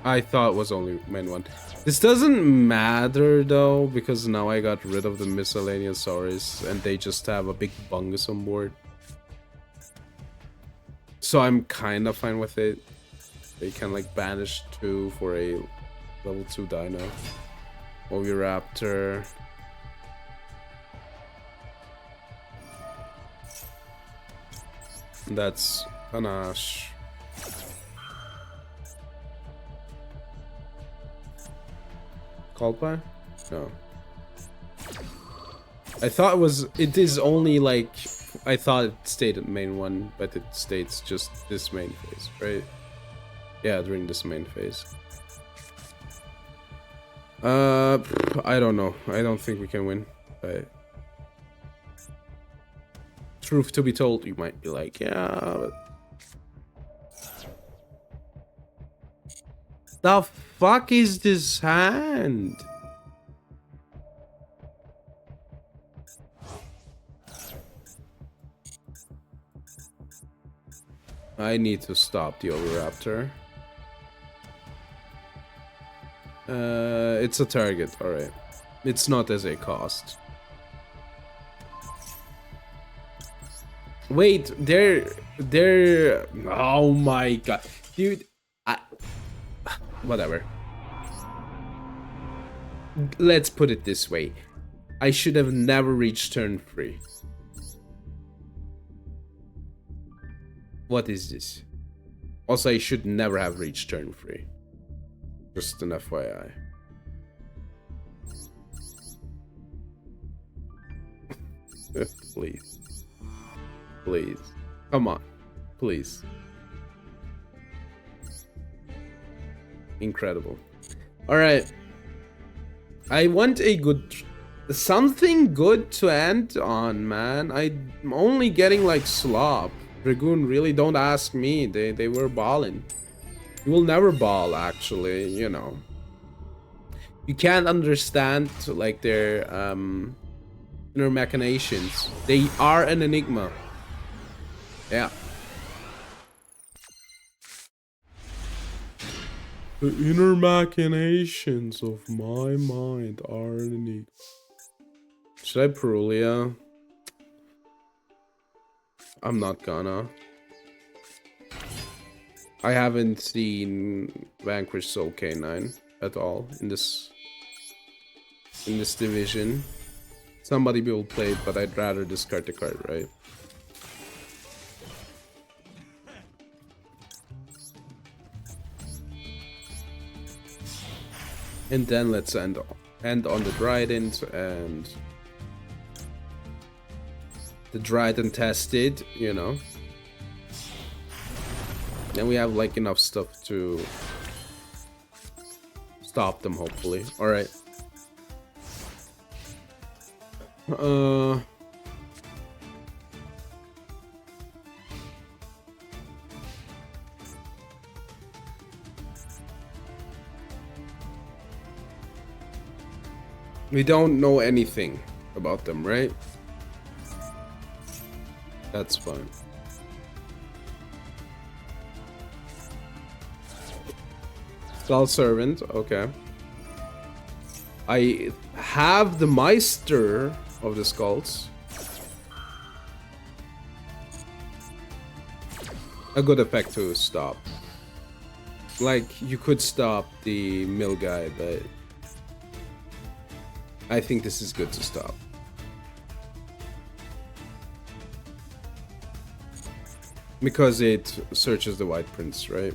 I thought it was only main one. This doesn't matter though, because now I got rid of the Miscellaneousaurus and they just have a big bungus on board. So I'm kind of fine with it. They can like banish 2 for a level 2 dino. Oviraptor. That's panache. Called by? No. I thought it is only like, I thought it stated main one, but it states just this main phase, right? Yeah, during this main phase. I don't know. I don't think we can win, but truth to be told, you might be like, yeah, but... The fuck is this hand? I need to stop the Oviraptor. It's a target, alright. It's not as a cost. Wait, they're. Oh my god, dude. Whatever. Let's put it this way. I should have never reached turn 3. What is this? Also, I should never have reached turn 3. Just an FYI. Please. Please. Come on. Please. Incredible. Alright. I want a good... something good to end on, man. I'm only getting like slop. Dragoon, really? Don't ask me. They were balling. You will never ball, actually, you know. You can't understand, like, their, inner machinations. They are an enigma. Yeah. The inner machinations of my mind are an enigma. Should I Perulia? I'm not gonna. I haven't seen Vanquish Soul K9 at all in this division. Somebody will play it, but I'd rather discard the card, right? And then let's end on the Dryden, and the Dryden tested, you know. And we have like enough stuff to stop them, hopefully. All right. We don't know anything about them, right? That's fine. Skull Servant, okay. I have the Meister of the Skulls. A good effect to stop. Like, you could stop the mill guy, but I think this is good to stop. Because it searches the White Prince, right?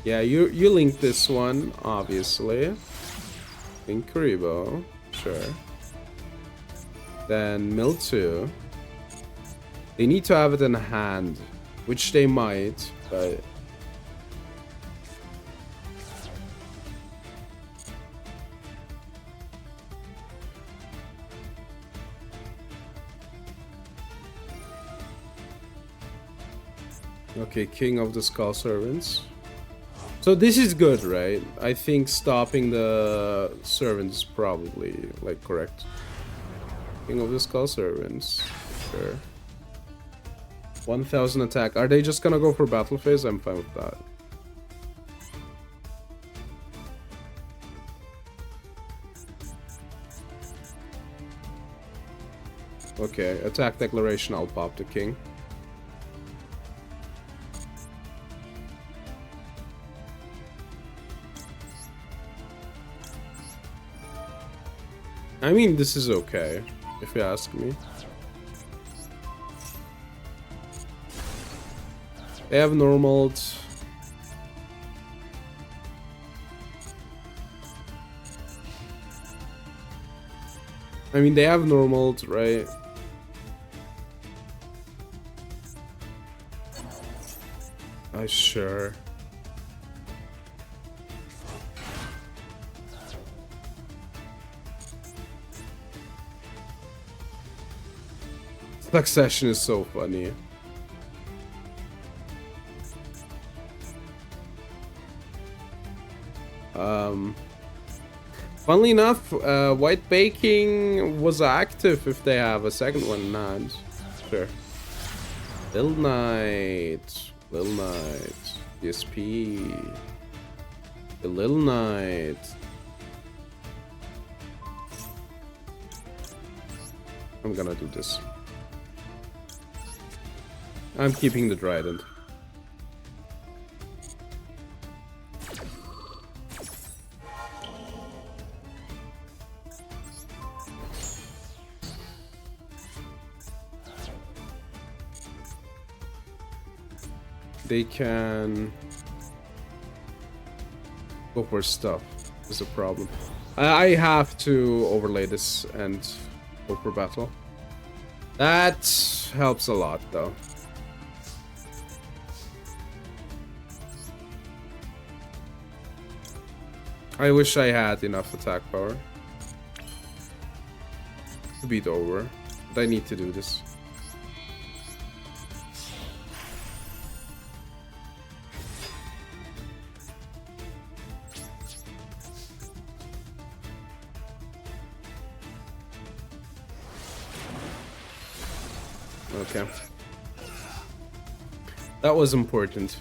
Yeah, you link this one, obviously. Link Karibo, sure. Then mill 2. They need to have it in hand, which they might, but... Okay, King of the Skull Servants. So this is good, right? I think stopping the servants is probably, like, correct. King of the Skull Servants. Sure. 1000 attack. Are they just gonna go for battle phase? I'm fine with that. Okay, attack declaration, I'll pop the king. I mean, this is okay, if you ask me. They have normal. I mean, they have normal, right? Sure. Succession is so funny. Funnily enough, White Baking was active if they have a second one in hand. Sure. Little Knight. Little Knight. ESP. The Little Knight. I'm gonna do this. I'm keeping the trident. They can go for stuff. Is a problem. I have to overlay this and go for battle. That helps a lot, though. I wish I had enough attack power to beat over, but I need to do this. Okay. That was important.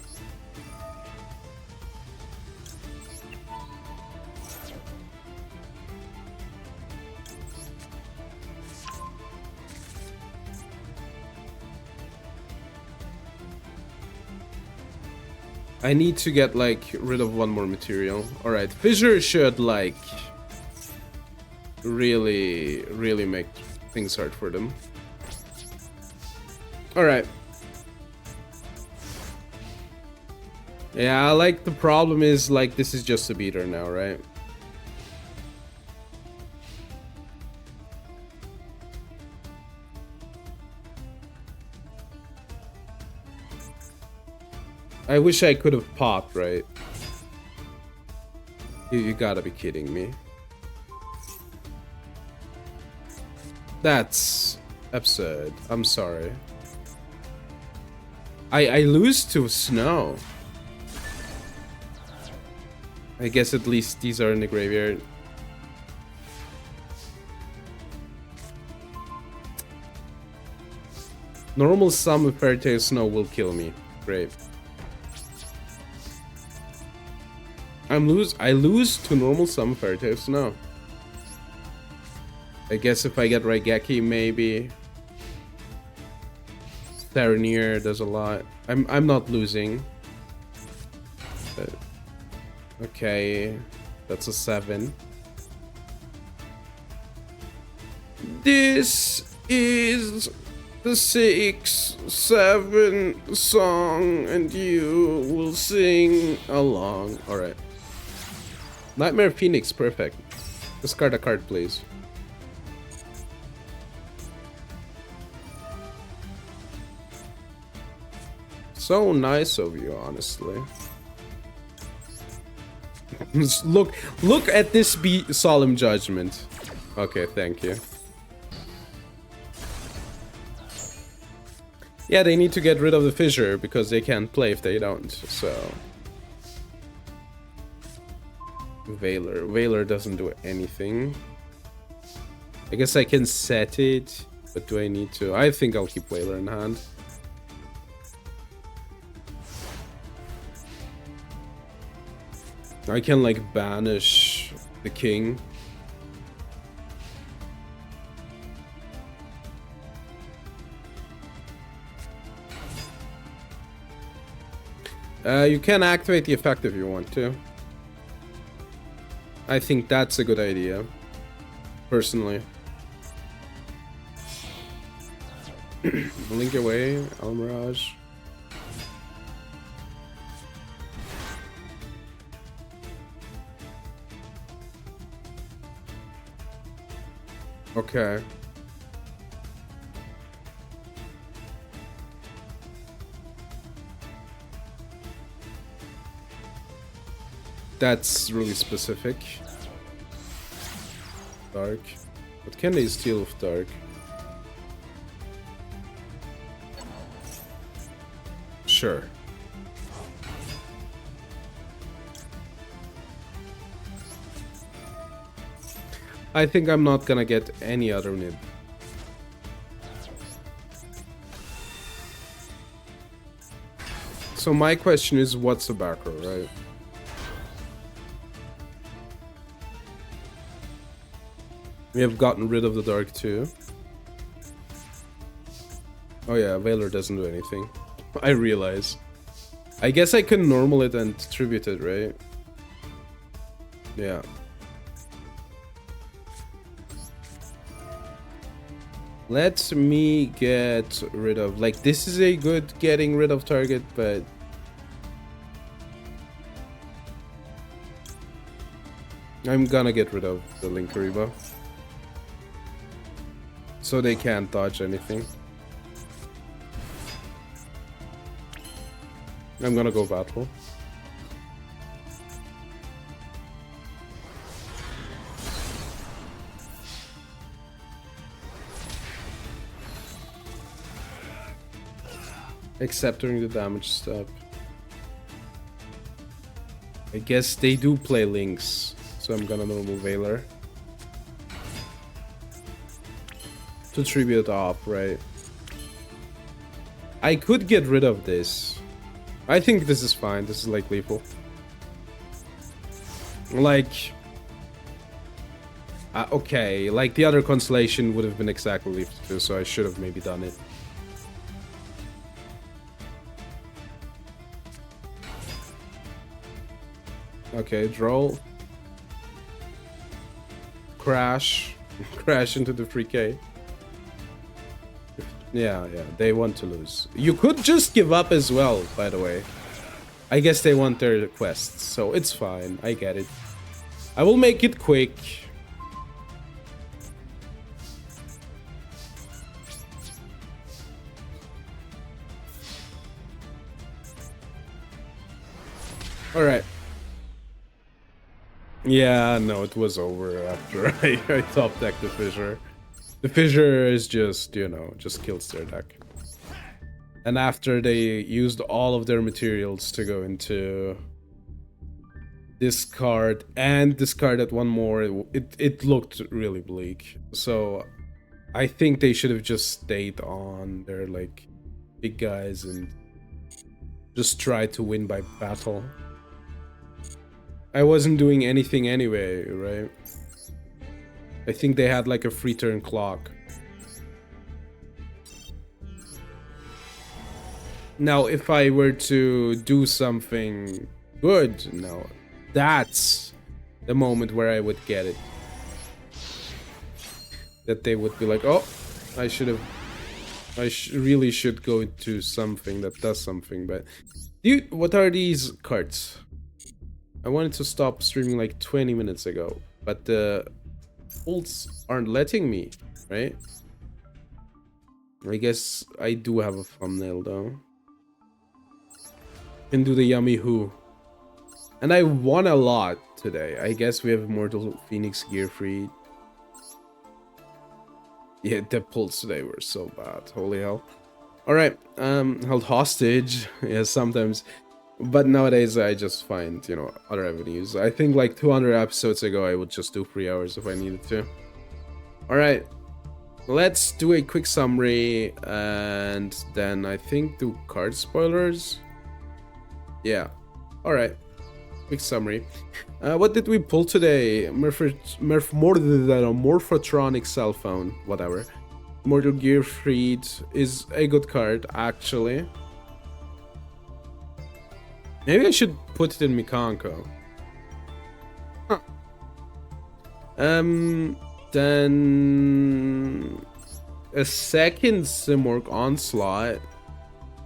I need to get, like, rid of one more material. Alright, Fissure should, like, really make things hard for them. Alright. Yeah, like, the problem is, like, this is just a beater now, right? I wish I could have popped, right? You gotta be kidding me. That's absurd. I'm sorry. I lose to snow. I guess at least these are in the graveyard. Normal sum of Fairy Tail Snow will kill me. Great. I lose to normal sum of Fairy Tail Snow. I guess if I get Raigeki, maybe. Theranier does a lot. I'm not losing. But, okay, that's a 7. This is the 6-7 song, and you will sing along. All right. Nightmare Phoenix, perfect. Discard a card, please. So nice of you, honestly. look at this solemn judgment. Okay, thank you. Yeah, they need to get rid of the Fissure because they can't play if they don't, so... Veiler doesn't do anything. I guess I can set it, but do I need to? I think I'll keep Veiler in hand. I can, like, banish the king. You can activate the effect if you want to. I think that's a good idea, personally. Link away, Almirage. Okay. That's really specific. Dark. What can they steal with dark? Sure. I think I'm not gonna get any other nib. So my question is, what's a back row, right? We have gotten rid of the dark too. Oh yeah, Valor doesn't do anything. I realize. I guess I can normal it and tribute it, right? Yeah. Let me get rid of... Like, this is a good getting rid of target, but... I'm gonna get rid of the Linkariba. So they can't dodge anything. I'm gonna go battle. Except during the damage step. I guess they do play Lynx, so I'm gonna normal Valor. To tribute up, right? I could get rid of this. I think this is fine. This is like lethal. Like... okay, like the other constellation would have been exactly lethal too, so I should have maybe done it. Okay, draw. Crash. Crash into the 3K. Yeah, they want to lose. You could just give up as well, by the way. I guess they want their quests, so it's fine. I get it. I will make it quick. Alright. Yeah, no, it was over after I top decked the Fissure. The Fissure is just, you know, just kills their deck. And after they used all of their materials to go into discard and discarded one more, it looked really bleak. So I think they should have just stayed on their, like, big guys and just tried to win by battle. I wasn't doing anything anyway, right? I think they had like a free turn clock. Now, if I were to do something good, no, that's the moment where I would get it. That they would be like, oh, I really should go into something that does something, but... Dude, what are these cards? I wanted to stop streaming like 20 minutes ago, but the ults aren't letting me, right? I guess I do have a thumbnail though. Can do the yummy who. And I won a lot today. I guess we have Mortal Phoenix gear free. Yeah, the pulls today were so bad. Holy hell. Alright, held hostage. Yeah, sometimes. But nowadays I just find, you know, other avenues. I think like 200 episodes ago I would just do 3 hours if I needed to. Alright, let's do a quick summary and then I think do card spoilers. Yeah, alright, quick summary. What did we pull today? Morphotronic cell phone, whatever. Mortal Gear Freed is a good card, actually. Maybe I should put it in Mikanko. Huh. Then a second Simorgh Onslaught,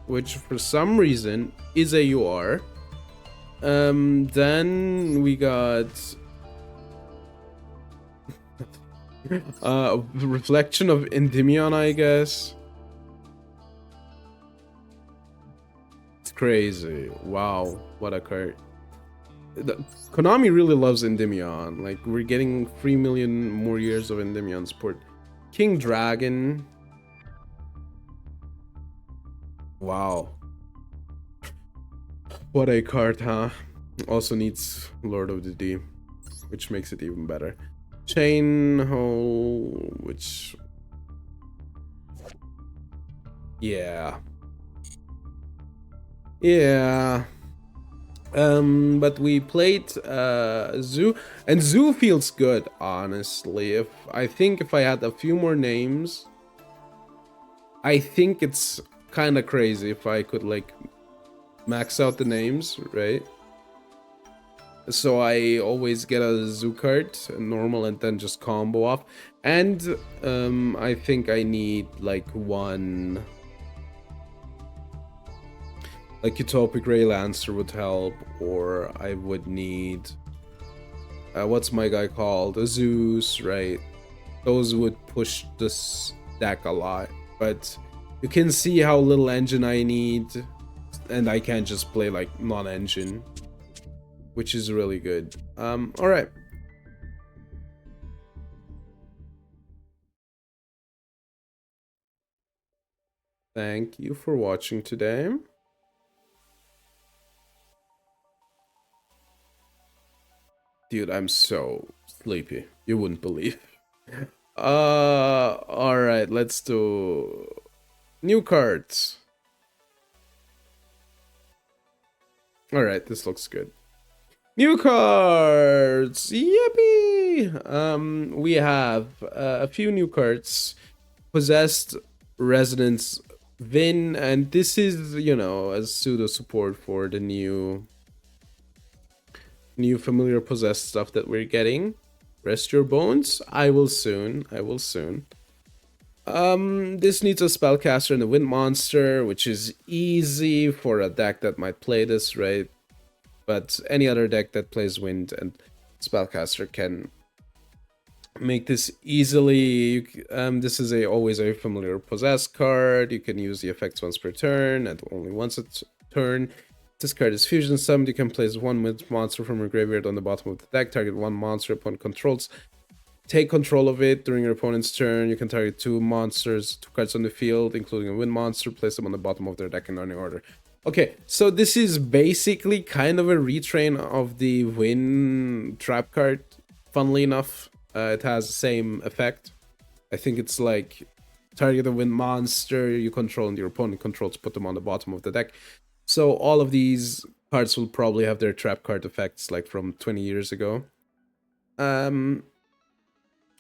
which for some reason is a UR. Then we got Reflection of Endymion, I guess. Crazy. Wow, what a card. Konami really loves Endymion. Like, we're getting 3 million more years of Endymion support. King Dragon. Wow. What a card, huh? Also needs Lord of the Deep, which makes it even better. Chain Hole, which... yeah. Yeah. But we played Zoo, and Zoo feels good, honestly. I think if I had a few more names, I think it's kind of crazy if I could like max out the names, right? So I always get a zoo card, normal, and then just combo off. And I think I need like one, like Utopic Ray Lancer would help, or I would need what's my guy called? A Zeus, right? Those would push this deck a lot, but you can see how little engine I need, and I can't just play like non-engine, which is really good. All right. Thank you for watching today. Dude, I'm so sleepy. You wouldn't believe. All right, let's do new cards. All right, this looks good. New cards. Yippee! We have a few new cards. Possessed Resonance Vin, and this is, you know, a pseudo support for the new familiar possessed stuff that we're getting. Rest your bones. I will soon. This needs a spellcaster and a wind monster, which is easy for a deck that might play this, right? But any other deck that plays wind and spellcaster can make this easily. This is always a familiar possess card. You can use the effects once per turn and only once a turn. This card is fusion summoned. You can place one wind monster from your graveyard on the bottom of the deck. Target one monster upon controls. Take control of it during your opponent's turn. You can target two cards on the field, including a wind monster. Place them on the bottom of their deck in any order. Okay, so this is basically kind of a retrain of the win trap card, funnily enough. It has the same effect. I think it's like target a wind monster you control and your opponent controls, put them on the bottom of the deck. So all of these cards will probably have their trap card effects like from 20 years ago. And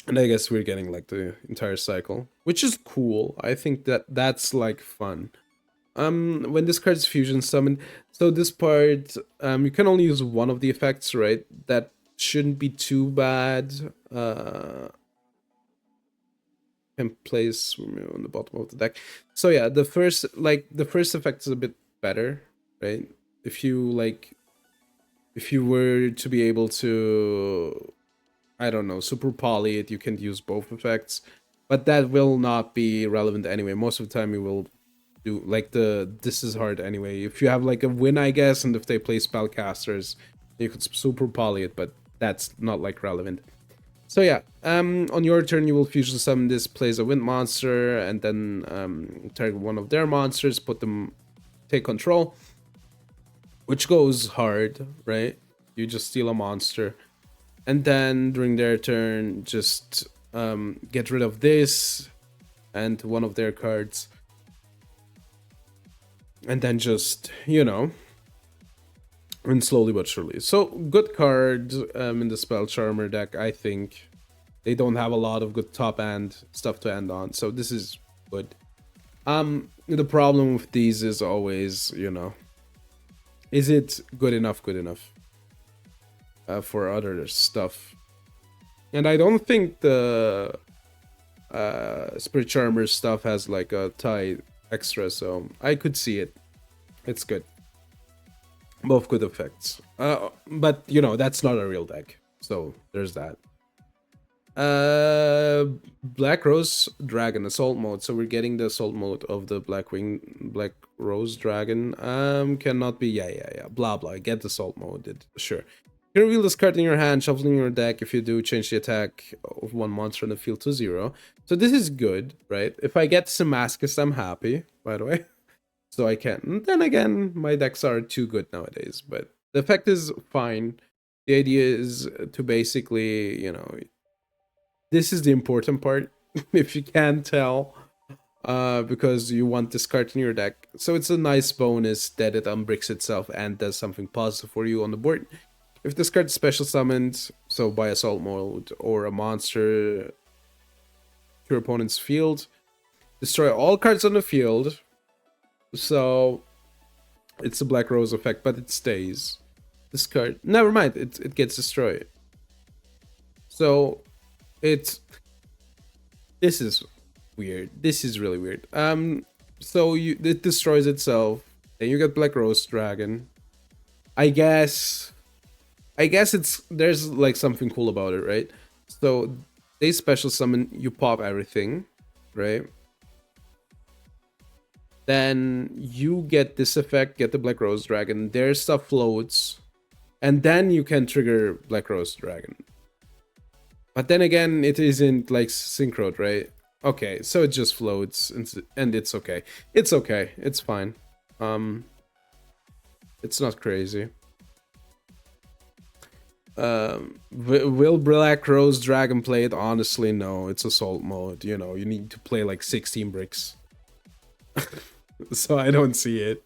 I guess we're getting like the entire cycle, which is cool. I think that's like fun. When this card is fusion summoned, so this part, you can only use one of the effects, right? That shouldn't be too bad. Can place on the bottom of the deck. So yeah, the first effect is a bit better, right? If you were to be able to, I don't know, super poly it, you can use both effects, but that will not be relevant anyway. Most of the time you will do like this is hard anyway. If you have like a win, I guess, and if they play spellcasters, you could super poly it, but that's not like relevant. So yeah, on your turn you will fusion summon this, plays a wind monster, and then target one of their monsters, take control, which goes hard, right? You just steal a monster, and then during their turn, just get rid of this and one of their cards, and then just, you know, and slowly but surely. So good cards in the Spell Charmer deck. I think they don't have a lot of good top end stuff to end on, so this is good. The problem with these is always, you know, is it good enough for other stuff? And I don't think the Spirit Charmer stuff has like a tie extra, so I could see it. It's good. Both good effects. But, you know, that's not a real deck. So, there's that. Black Rose Dragon Assault mode. So, we're getting the assault mode of the Black Rose Dragon. Cannot be... Yeah. Blah, blah. Get the assault mode. Sure. You can reveal this card in your hand, shuffling your deck. If you do, change the attack of one monster in the field to 0. So, this is good, right? If I get Simaskis, I'm happy, by the way. So I can. Then again, my decks are too good nowadays, but the effect is fine. The idea is to basically, you know, this is the important part, if you can tell, because you want this card in your deck. So it's a nice bonus that it unbricks itself and does something positive for you on the board. If this card is special summoned, so by assault mode, or a monster to your opponent's field, Destroy all cards on the field. So it's a Black Rose effect, but it stays. This card, never mind, it gets destroyed. So it's, this is weird. This is really weird. So it destroys itself. Then you get Black Rose Dragon. I guess it's, there's like something cool about it, right? So they special summon, you pop everything, right? Then you get this effect, get the Black Rose Dragon. Their stuff floats, and then you can trigger Black Rose Dragon. But then again, it isn't like synchroed, right? Okay, so it just floats, and it's okay. It's okay. It's fine. It's not crazy. Will Black Rose Dragon play it? Honestly, no. It's assault mode. You know, you need to play like 16 bricks. So I don't see it.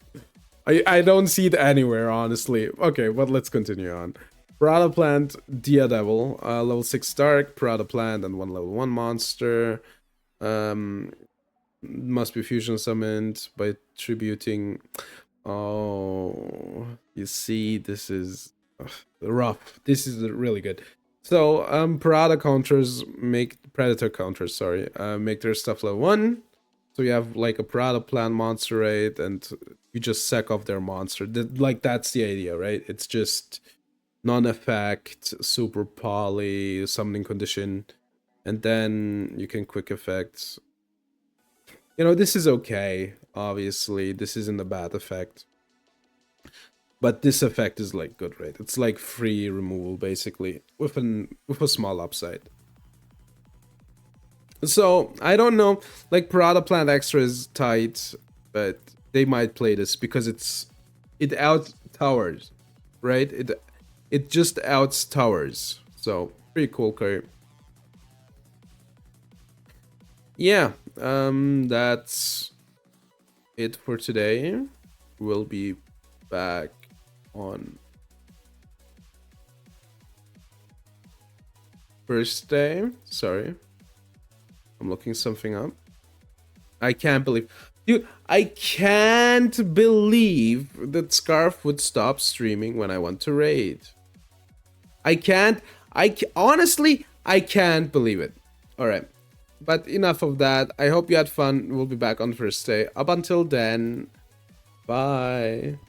I don't see it anywhere, honestly. Okay, but let's continue on. Parada Plant, Dia Devil, level 6 Dark, Parada Plant, and 1 level 1 monster. Must be fusion summoned by tributing. Oh, you see, this is rough. This is really good. So, Parada counters make Predator counters. Sorry, make their stuff level 1. So you have like a Parada Plant monster rate, and you just sack off their monster. Like that's the idea, right? It's just non-effect, super poly, summoning condition, and then you can quick effect. You know, this is okay. Obviously, this isn't a bad effect, but this effect is like good, right? It's like free removal basically with a small upside. So I don't know, like Parada Plant Extra is tight, but they might play this because it out towers, right? It just outs towers. So pretty cool card. Yeah, that's it for today. We'll be back on Thursday. Sorry. I'm looking something up. I can't believe, dude, I can't believe that Scarf would stop streaming when I want to raid. Honestly, I can't believe it. All right, but enough of that. I hope you had fun. We'll be back on Thursday. Up until then, bye.